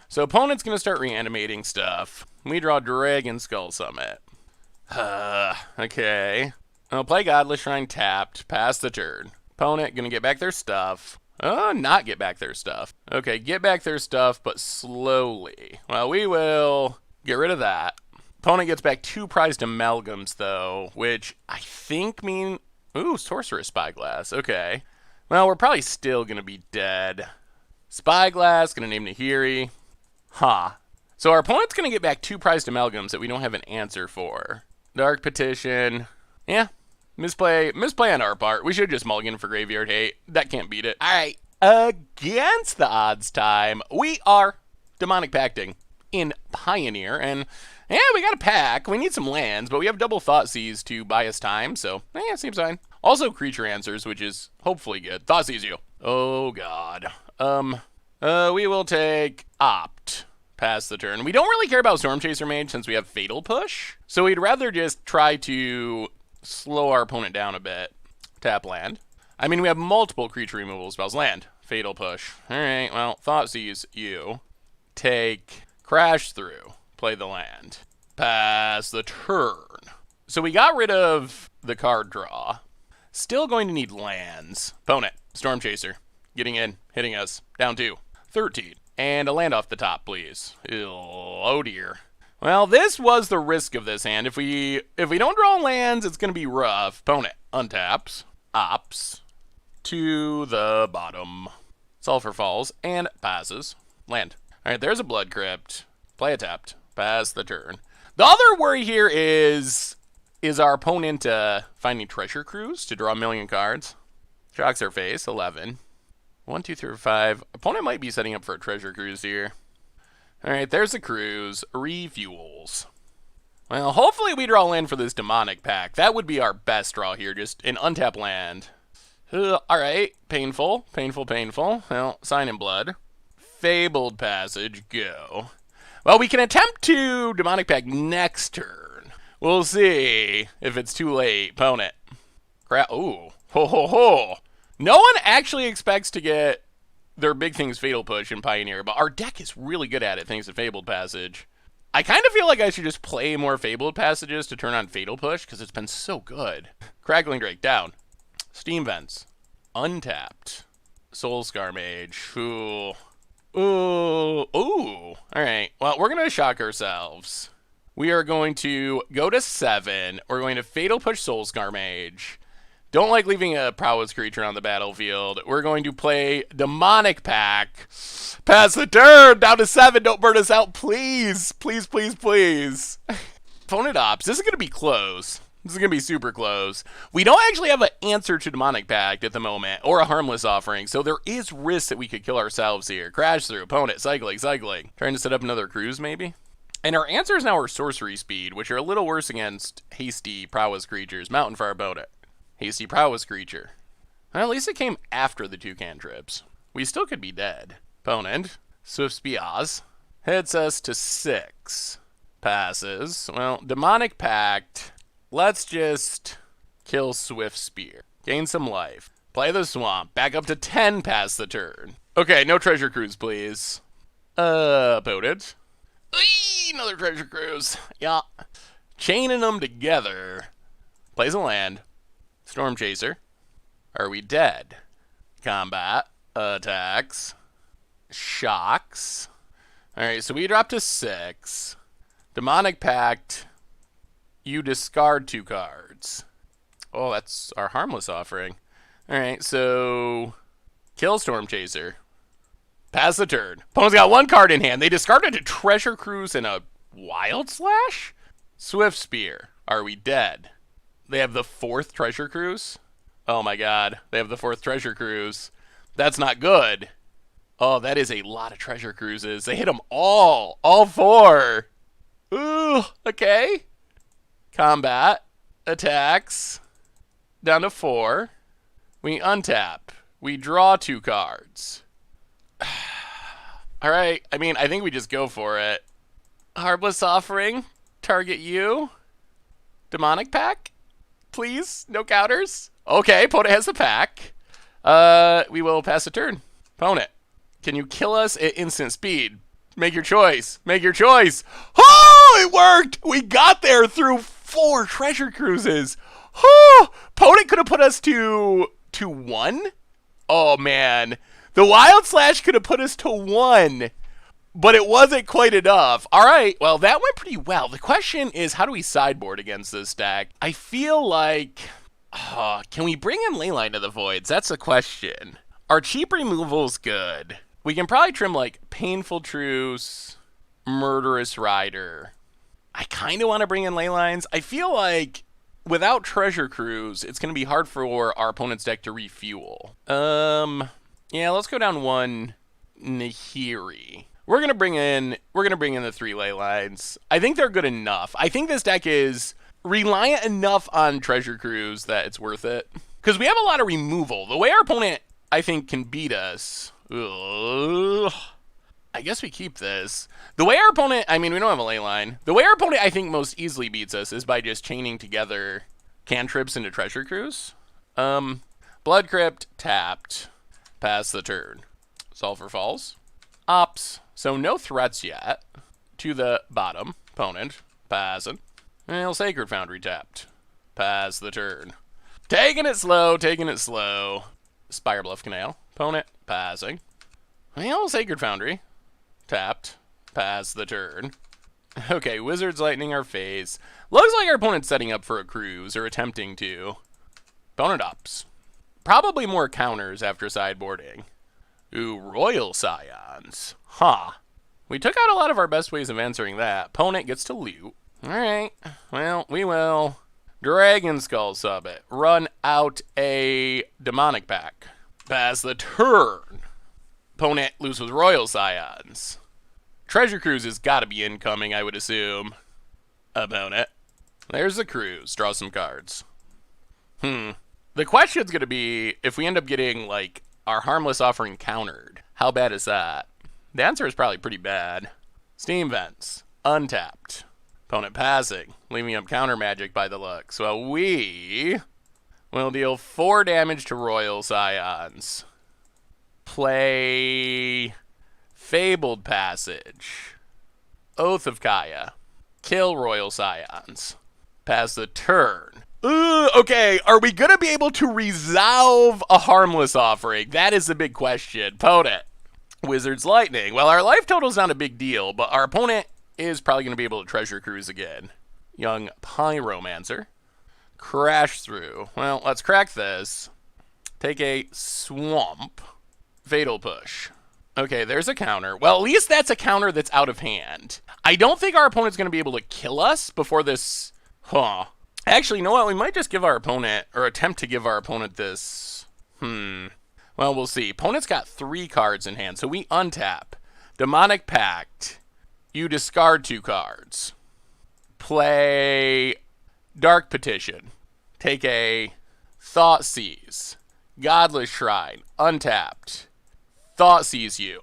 So opponent's going to start reanimating stuff. We draw Dragon Skull Summit. Okay. I'll play Godless Shrine tapped. Pass the turn. Opponent going to get back their stuff. Not get back their stuff. Okay, get back their stuff, but slowly. Well, we will get rid of that. Opponent gets back 2 Prized Amalgams, though, which I think mean... Ooh, Sorceress Spyglass. Okay. Well, we're probably still going to be dead. Spyglass, going to name Nahiri. Huh. So our opponent's going to get back 2 prized amalgams that we don't have an answer for. Dark Petition. Yeah. Misplay on our part. We should just mulligan for Graveyard Hate. That can't beat it. All right. Against the odds time, we are Demonic Pacting in Pioneer. And yeah, we got a pack. We need some lands, but we have double Thoughtseize to buy us time. So yeah, seems fine. Also creature answers, which is hopefully good. Thoughtseize you. Oh, God. We will take Opt. Pass the turn. We don't really care about Storm Chaser Mage since we have Fatal Push. So we'd rather just try to slow our opponent down a bit. Tap land. I mean, we have multiple creature removal spells. Land. Fatal Push. Alright, well, Thoughtseize you. Take Crash Through. Play the land. Pass the turn. So we got rid of the card draw. Still going to need lands. Opponent. Storm Chaser. Getting in. Hitting us. Down 2. 13. And a land off the top, please. Ew, oh dear. Well, this was the risk of this hand. If we don't draw lands, it's going to be rough. Opponent untaps, opts to the bottom. Sulfur Falls and passes. Land. All right, there's a Blood Crypt. Play a tapped. Pass the turn. The other worry here is our opponent finding Treasure Cruise to draw a million cards. Shocks their face. 11. 1, 2, 3, 4, 5. Opponent might be setting up for a Treasure Cruise here. Alright, there's the cruise. Refuels. Well, hopefully we draw land for this Demonic Pact. That would be our best draw here, just an untapped land. Alright, painful. Well, Sign in Blood. Fabled Passage, go. Well, we can attempt to Demonic Pact next turn. We'll see if it's too late. Opponent. Ooh. Ho ho ho. No one actually expects to get their big things Fatal Push in Pioneer, but our deck is really good at it thanks to Fabled Passage. I kind of feel like I should just play more Fabled Passages to turn on Fatal Push, because it's been so good. Crackling Drake, down. Steam Vents. Untapped. Soulscar Mage. Ooh. Ooh. Ooh. Alright, well, we're going to shock ourselves. We are going to go to 7. We're going to Fatal Push Soulscar Mage. Don't like leaving a Prowess creature on the battlefield. We're going to play Demonic Pact. Pass the turn. Down to 7. Don't burn us out, please. Please, please, please. Opponent opts. This is going to be close. This is going to be super close. We don't actually have an answer to Demonic Pact at the moment, or a Harmless Offering, so there is risk that we could kill ourselves here. Crash through. Opponent. Cycling. Trying to set up another cruise, maybe? And our answers now are Sorcery Speed, which are a little worse against hasty Prowess creatures. Mountain for our opponent. Hasty Prowess creature. Well, at least it came after the 2 cantrips. We still could be dead. Opponent. Swift Spiaz. Hits us to 6. Passes. Well, Demonic Pact. Let's just kill Swift Spear. Gain some life. Play the Swamp. Back up to 10 past the turn. Okay, no Treasure Cruise, please. Opponent. Eee, another Treasure Cruise. Yeah. Chaining them together. Plays a land. Storm Chaser. Are we dead? Combat. Attacks. Shocks. Alright, so we drop to 6. Demonic Pact. You discard 2 cards. Oh, that's our Harmless Offering. Alright, so kill Storm Chaser. Pass the turn. Opponent's got 1 card in hand. They discarded a Treasure Cruise and a Wild Slash? Swift Spear. Are we dead? They have the 4th Treasure Cruise? Oh my god. They have the 4th Treasure Cruise. That's not good. Oh, that is a lot of Treasure Cruises. They hit them all. All 4. Ooh, okay. Combat. Attacks. Down to 4. We untap. We draw 2 cards. Alright, I mean, I think we just go for it. Harmless Offering. Target you. Demonic Pact? Please, no counters. Okay, opponent has a pack. We will pass a turn. Opponent, can you kill us at instant speed? Make your choice. Make your choice. Oh, it worked. We got there through 4 Treasure Cruises. Oh, opponent could have put us to 1. Oh, man. The Wild Slash could have put us to 1. But it wasn't quite enough. All right, well, that went pretty well. The question is, how do we sideboard against this deck? I feel like, can we bring in Leyline to the Voids? That's the question. Our cheap removal's good. We can probably trim, like, Painful Truce, Murderous Rider. I kind of want to bring in Leylines. I feel like without Treasure Cruise, it's going to be hard for our opponent's deck to refuel. Yeah, let's go down one Nahiri. We're gonna bring in the 3 Leylines. I think they're good enough. I think this deck is reliant enough on Treasure Cruise that it's worth it. Because we have a lot of removal. The way our opponent, I think, can beat us. Ugh. I guess we keep this. The way our opponent, I mean, we don't have a Leyline. The way our opponent, I think, most easily beats us is by just chaining together cantrips into Treasure Cruise. Blood Crypt, tapped. Pass the turn. Sulfur Falls. Ops. So no threats yet. To the bottom. Opponent. Passing. Well, Sacred Foundry tapped. Pass the turn. Taking it slow, taking it slow. Spire Bluff Canal. Opponent. Passing. Well, Sacred Foundry. Tapped. Pass the turn. Okay, Wizard's Lightning our face. Looks like our opponent's setting up for a cruise, or attempting to. Opponent ups. Probably more counters after sideboarding. Ooh, Royal Scions. Huh. We took out a lot of our best ways of answering that. Opponent gets to loot. Alright, well, we will Dragon Skull sub it. Run out a Demonic Pact. Pass the turn. Opponent loses with Royal Scions. Treasure Cruise has got to be incoming, I would assume. Opponent. There's the cruise. Draw some cards. The question's going to be, if we end up getting, like, our Harmless Offering countered, how bad is that? The answer is probably pretty bad. Steam Vents. Untapped. Opponent passing. Leaving up counter magic by the looks. Well, we will deal 4 damage to Royal Scions. Play Fabled Passage. Oath of Kaya. Kill Royal Scions. Pass the turn. Okay, are we going to be able to resolve a Harmless Offering? That is the big question. Opponent. Wizard's Lightning. Well, our life total's not a big deal, but our opponent is probably going to be able to Treasure Cruise again. Young Pyromancer. Crash through. Well, let's crack this. Take a Swamp. Fatal Push. Okay, there's a counter. Well, at least that's a counter that's out of hand. I don't think our opponent's going to be able to kill us before this... Actually, you know what? We might just give our opponent, or attempt to give our opponent this... Well, we'll see. Opponent's got 3 cards in hand, so we untap. Demonic Pact. You discard 2 cards. Play Dark Petition. Take a Thoughtseize. Godless Shrine. Untapped. Thoughtseize you.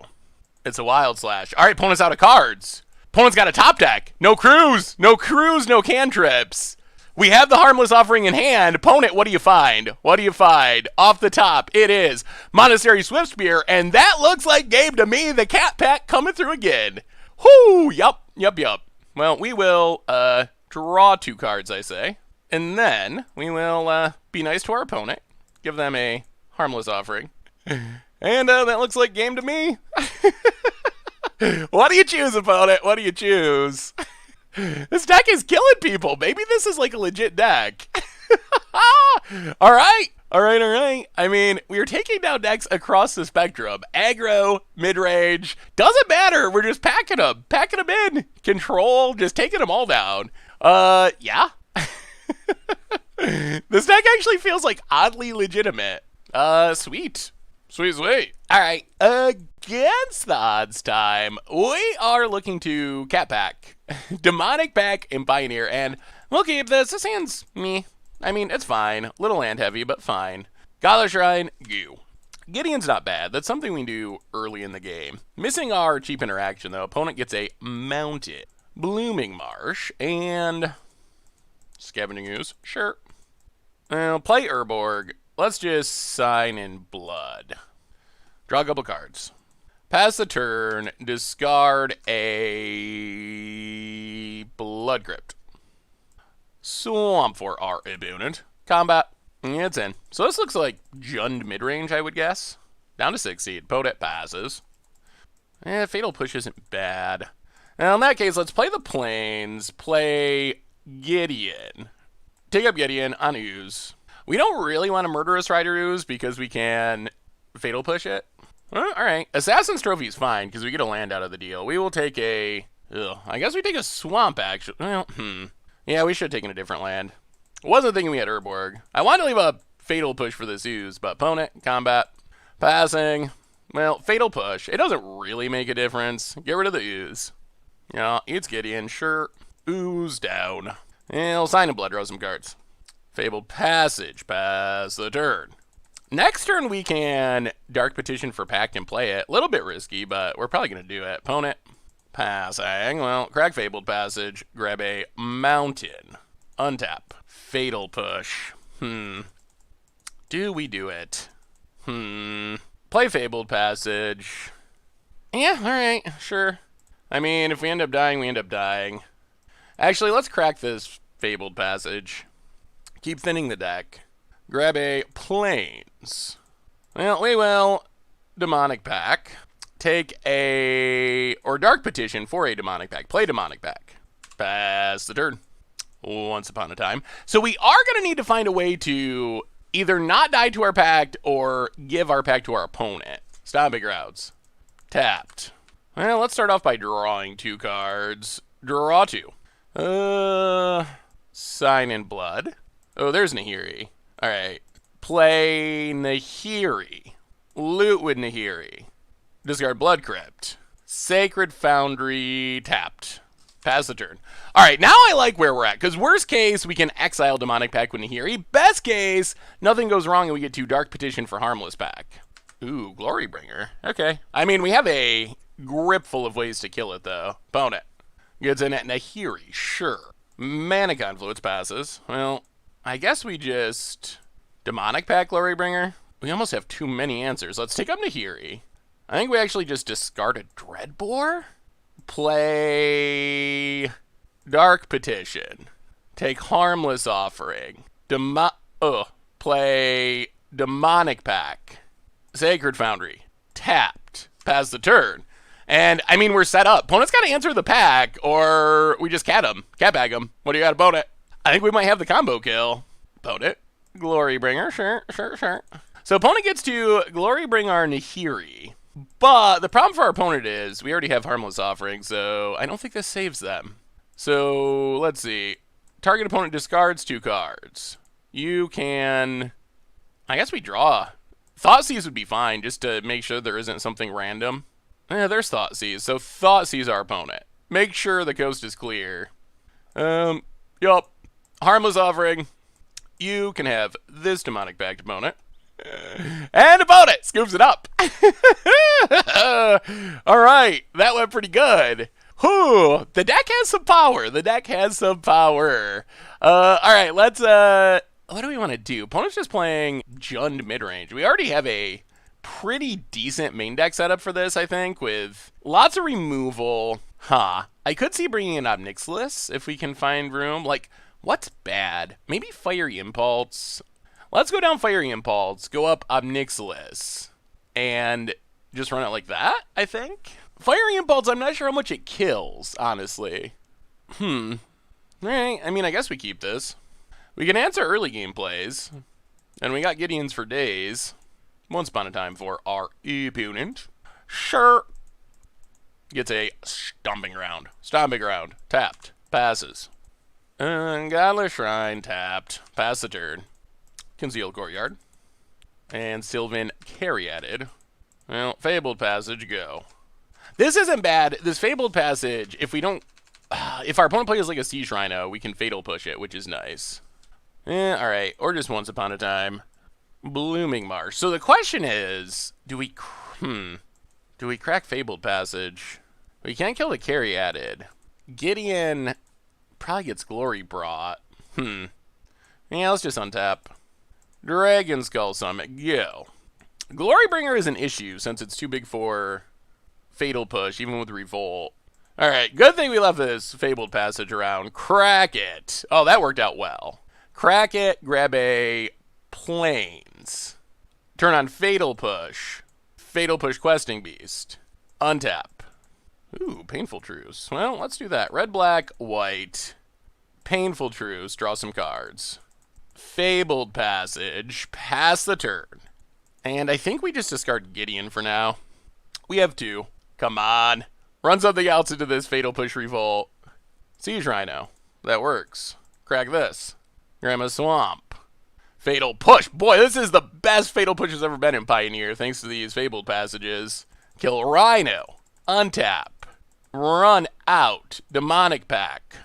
It's a Wild Slash. All right, opponent's out of cards. Opponent's got a top deck. No cruise. No cruise, no cantrips. We have the Harmless Offering in hand. Opponent, what do you find? What do you find? Off the top, it is Monastery Swiftspear, and that looks like game to me. The Cat Pack coming through again. Whoo! Yup. Well, we will draw 2 cards, I say. And then we will be nice to our opponent. Give them a Harmless Offering. And that looks like game to me. What do you choose, opponent? What do you choose? This deck is killing people. Maybe this is like a legit deck. All right. I mean, we are taking down decks across the spectrum. Aggro, midrange, doesn't matter. We're just packing them in. Control, just taking them all down. Yeah. This deck actually feels like oddly legitimate. Sweet. All right. Against the odds time, we are looking to Cat Pack, Demonic Pact, and Pioneer, and we'll keep this. This hand's me. I mean, it's fine. Little land heavy, but fine. Godless Shrine, goo. Gideon's not bad. That's something we do early in the game. Missing our cheap interaction, though. Opponent gets a Mounted Blooming Marsh, and Scavenging Ooze. Sure. Play Urborg. Let's just sign in blood. Draw a couple cards. Pass the turn. Discard a Blood Crypt. Swamp for our opponent. Combat. It's in. So this looks like Jund midrange, I would guess. Down to 6 seed. Podet passes. Fatal Push isn't bad. Now, in that case, let's play the Plains. Play Gideon. Take up Gideon on Ooze. We don't really want a Murderous Rider Ooze because we can Fatal Push it. All right. Assassin's Trophy is fine because we get a land out of the deal. We will take a Ugh, I guess we take a swamp, actually. Well, yeah, we should have taken a different land. Wasn't thinking we had Urborg. I wanted to leave a Fatal Push for this ooze, but opponent, combat, passing. Well, Fatal Push. It doesn't really make a difference. Get rid of the ooze. Yeah, it's Gideon, sure. Ooze down. We'll sign a Blood Rose some cards. Fabled Passage. Pass the turn. Next turn we can Dark Petition for Pact and play it. A little bit risky, but we're probably going to do it. Opponent. Passing. Well, crack Fabled Passage. Grab a Mountain. Untap. Fatal Push. Do we do it? Play Fabled Passage. Yeah, alright, sure. I mean, if we end up dying, we end up dying. Actually, let's crack this Fabled Passage. Keep thinning the deck. Grab a Plains. Well, we will Demonic Pact. Take a... or Dark Petition for a Demonic Pact. Play Demonic Pact. Pass the turn. Once upon a time. So we are going to need to find a way to either not die to our pact or give our pact to our opponent. Stomping Grounds. Tapped. Well, let's start off by drawing 2 cards. Draw 2. Sign in Blood. Oh, there's Nahiri. Alright. Play Nahiri. Loot with Nahiri. Discard Blood Crypt. Sacred Foundry. Tapped. Pass the turn. Alright, now I like where we're at, because worst case, we can exile Demonic Pact with Nahiri. Best case, nothing goes wrong and we get to Dark Petition for Harmless Pact. Ooh, Glorybringer. Okay. I mean, we have a grip full of ways to kill it, though. Opponent. Gets in at Nahiri, sure. Mana Confluence passes. Well, I guess we just... Demonic Pact, Glorybringer? We almost have too many answers. Let's take up Nahiri. I think we actually just discard a Dreadbore? Play... Dark Petition. Take Harmless Offering. Play Demonic Pact. Sacred Foundry. Tapped. Pass the turn. And, I mean, we're set up. Opponent's got to answer the pack, or we just cat bag him. What do you got, opponent? I think we might have the combo kill. Opponent. Glorybringer. Sure. So opponent gets to Glorybring our Nahiri. But the problem for our opponent is we already have Harmless Offering, so I don't think this saves them. So, let's see. Target opponent discards 2 cards. You can... I guess we draw. Thoughtseize would be fine, just to make sure there isn't something random. Yeah, there's Thoughtseize. So Thoughtseize our opponent. Make sure the coast is clear. Yup. Harmless Offering. You can have this Demonic Pact opponent. And opponent scoops it up. Alright, that went pretty good. Whew, the deck has some power. Alright, let's, what do we want to do? Opponent's just playing Jund Midrange. We already have a pretty decent main deck setup for this, I think, with lots of removal. I could see bringing in Obnixilis if we can find room. Like, what's bad? Maybe Fiery Impulse. Let's go down Fiery Impulse, go up Obnixilis, and just run it like that, I think. Fiery Impulse, I'm not sure how much it kills, honestly. Alright, I mean, I guess we keep this. We can answer early game plays, and we got Gideons for days. Once upon a time for our opponent. Sure. Gets a Stomping Ground. Tapped. Passes. Godless Shrine, tapped. Pass the turn. Concealed Courtyard. And Sylvan Caryatid. Well, Fabled Passage, go. This isn't bad. This Fabled Passage, if we don't... if our opponent plays like a Siege Rhino, we can Fatal Push it, which is nice. Alright. Or just Once Upon a Time. Blooming Marsh. So the question is, do we crack Fabled Passage? We can't kill the Caryatid. Gideon probably gets Glory Brought. Yeah, let's just untap. Dragon Skull Summit, go. Glorybringer is an issue since it's too big for Fatal Push, even with Revolt. Alright, good thing we left this Fabled Passage around. Crack it. Oh, that worked out well. Crack it, grab a Plains. Turn on Fatal Push. Fatal Push Questing Beast. Untap. Ooh, Painful Truce. Well, let's do that. Red, black, white. Painful Truce. Draw some cards. Fabled Passage. Pass the turn. And I think we just discard Gideon for now. We have 2. Come on. Run something else into this Fatal Push Revolt. Siege Rhino. That works. Crack this. Grandma's Swamp. Fatal Push. Boy, this is the best Fatal Push has ever been in Pioneer, thanks to these Fabled Passages. Kill Rhino. Untap. Run out. Demonic Pact.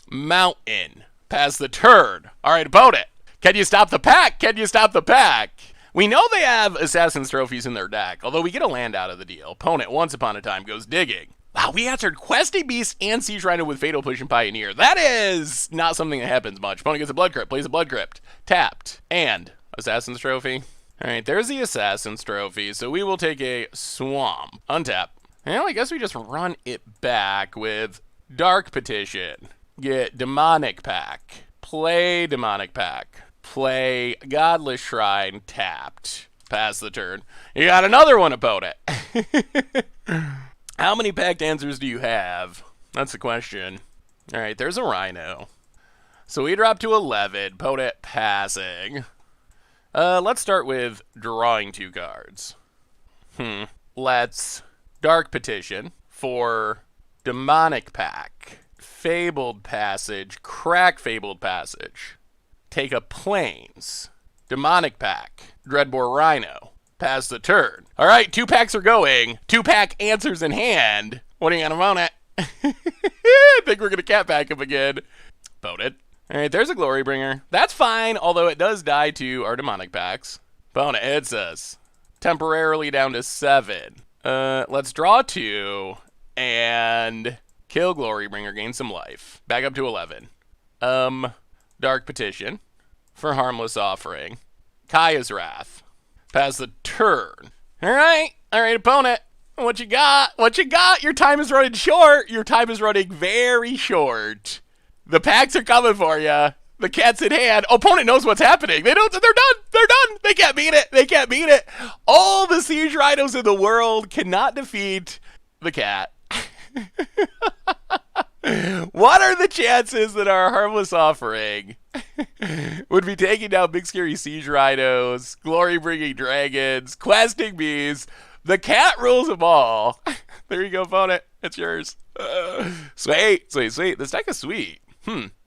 Mountain. Pass the turn. Alright, opponent. Can you stop the pack? Can you stop the pack? We know they have Assassin's Trophies in their deck, although we get a land out of the deal. Opponent, once upon a time, goes digging. Wow, we answered Questing Beast and Siege Rhino with Fatal Push and Pioneer. That is not something that happens much. Opponent gets a Blood Crypt, plays a Blood Crypt. Tapped. And Assassin's Trophy. Alright, there's the Assassin's Trophy, so we will take a Swamp. Untap. Well, I guess we just run it back with Dark Petition. Get Demonic Pact. Play Demonic Pact. Play Godless Shrine. Tapped. Pass the turn. You got another one, opponent. How many packed answers do you have? That's the question. All right, there's a Rhino. So we drop to 11. Opponent passing. Let's start with drawing 2 cards. Let's Dark Petition for Demonic Pact. Fabled Passage. Crack Fabled Passage. Take a Plains. Demonic Pact. Dreadbore Rhino. Pass the turn. All right, 2 packs are going. 2 pack answers in hand. What are you gonna opponent? I think we're gonna cat pack him again. Opponent. All right, there's a Glorybringer. That's fine, although it does die to our Demonic Pacts. Opponent hits us. Temporarily down to 7. Let's draw 2 and kill Glorybringer, gain some life. Back up to 11. Dark Petition for Harmless Offering. Kaya's Wrath. Pass the turn. All right, opponent. What you got? What you got? Your time is running short. Your time is running very short. The packs are coming for you. The cat's in hand. Opponent knows what's happening. They're done. They're done. They can't beat it. They can't beat it. All the Siege Rhinos in the world cannot defeat the cat. What are the chances that our Harmless Offering would be taking down big scary Siege Rhinos, Glory-bringing dragons, Questing Bees? The cat rules them all. There you go, opponent. It's yours. Sweet. This deck is sweet.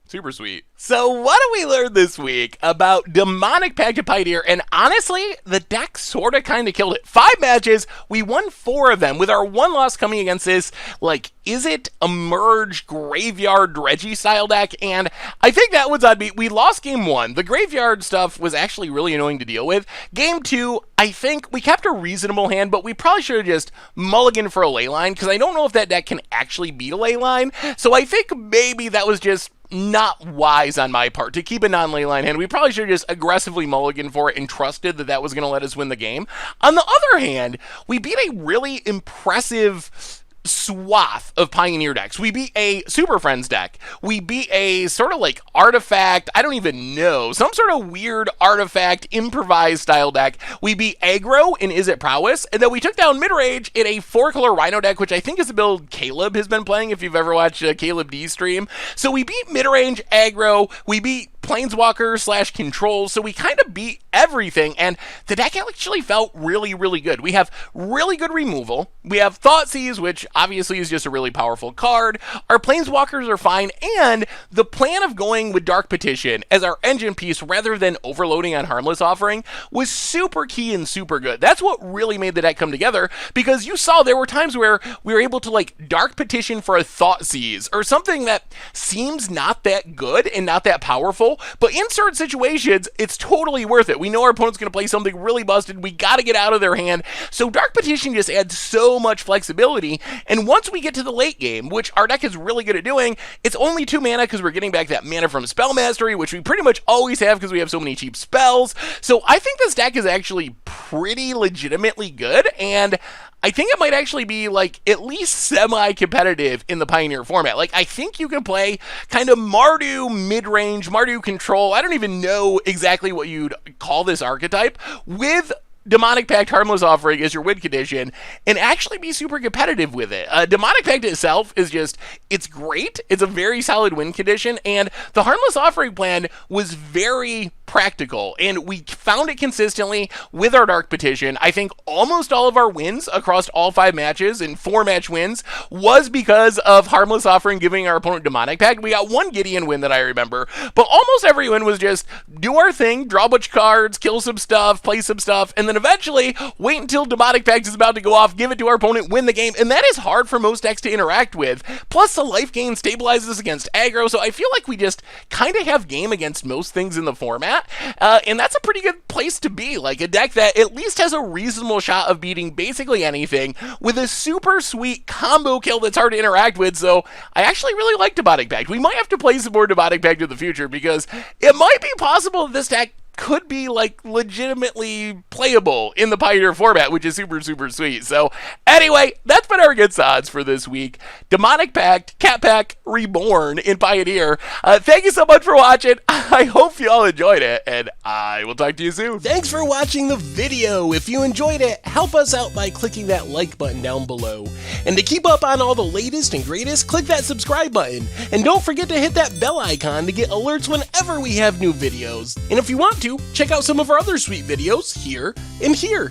Super sweet. So what do we learn this week about Demonic Pact of Pioneer? And honestly, the deck sort of kind of killed it. 5 matches, we won 4 of them, with our 1 loss coming against this, like, is it a merge graveyard dredgy style deck? And I think that was on me. We lost game 1. The graveyard stuff was actually really annoying to deal with. Game 2, I think we kept a reasonable hand, but we probably should have just mulliganed for a leyline, because I don't know if that deck can actually beat a leyline. So I think maybe that was just not wise on my part to keep a non-leyline hand. We probably should have just aggressively mulliganed for it and trusted that that was going to let us win the game. On the other hand, we beat a really impressive swath of Pioneer decks. We beat a Superfriends deck. We beat a sort of like artifact, I don't even know, some sort of weird artifact improvised style deck. We beat aggro in Is It Prowess, and then we took down Midrange in a 4-color Rhino deck, which I think is a build Caleb has been playing if you've ever watched Caleb D stream. So we beat Midrange, aggro, we beat Planeswalker / Control, so we kind of beat everything, and the deck actually felt really, really good. We have really good removal. We have Thoughtseize, which obviously is just a really powerful card. Our Planeswalkers are fine, and the plan of going with Dark Petition as our engine piece rather than overloading on Harmless Offering was super key and super good. That's what really made the deck come together, because you saw there were times where we were able to like Dark Petition for a Thoughtseize, or something that seems not that good and not that powerful, but in certain situations, it's totally worth it. We know our opponent's going to play something really busted. We got to get out of their hand. So Dark Petition just adds so much flexibility. And once we get to the late game, which our deck is really good at doing, it's only 2 mana because we're getting back that mana from Spell Mastery, which we pretty much always have because we have so many cheap spells. So I think this deck is actually pretty legitimately good, and I think it might actually be like at least semi-competitive in the Pioneer format. Like, I think you can play kind of Mardu mid-range, Mardu control, I don't even know exactly what you'd call this archetype, with Demonic Pact Harmless Offering as your win condition, and actually be super competitive with it. Demonic Pact itself is just, it's great. It's a very solid win condition, and the Harmless Offering plan was very practical, and we found it consistently with our Dark Petition. I think almost all of our wins across all 5 matches and 4-match wins was because of Harmless Offering giving our opponent Demonic Pact. We got one Gideon win that I remember, but almost every win was just do our thing, draw a bunch of cards, kill some stuff, play some stuff, and then eventually wait until Demonic Pact is about to go off, give it to our opponent, win the game, and that is hard for most decks to interact with. Plus, the life gain stabilizes against aggro, so I feel like we just kind of have game against most things in the format, and that's a pretty good place to be. Like a deck that at least has a reasonable shot of beating basically anything with a super sweet combo kill that's hard to interact with, so I actually really like Demonic Pact. We might have to play some more Demonic Pact in the future because it might be possible that this deck could be like legitimately playable in the Pioneer format, which is super sweet. So anyway, that's been our against odds for this week. Demonic Pact, Cat Pack Reborn in Pioneer. Thank you so much for watching. I hope you all enjoyed it, and I will talk to you soon. Thanks for watching the video. If you enjoyed it, help us out by clicking that like button down below. And to keep up on all the latest and greatest, click that subscribe button. And don't forget to hit that bell icon to get alerts whenever we have new videos. And if you want to, check out some of our other sweet videos here and here.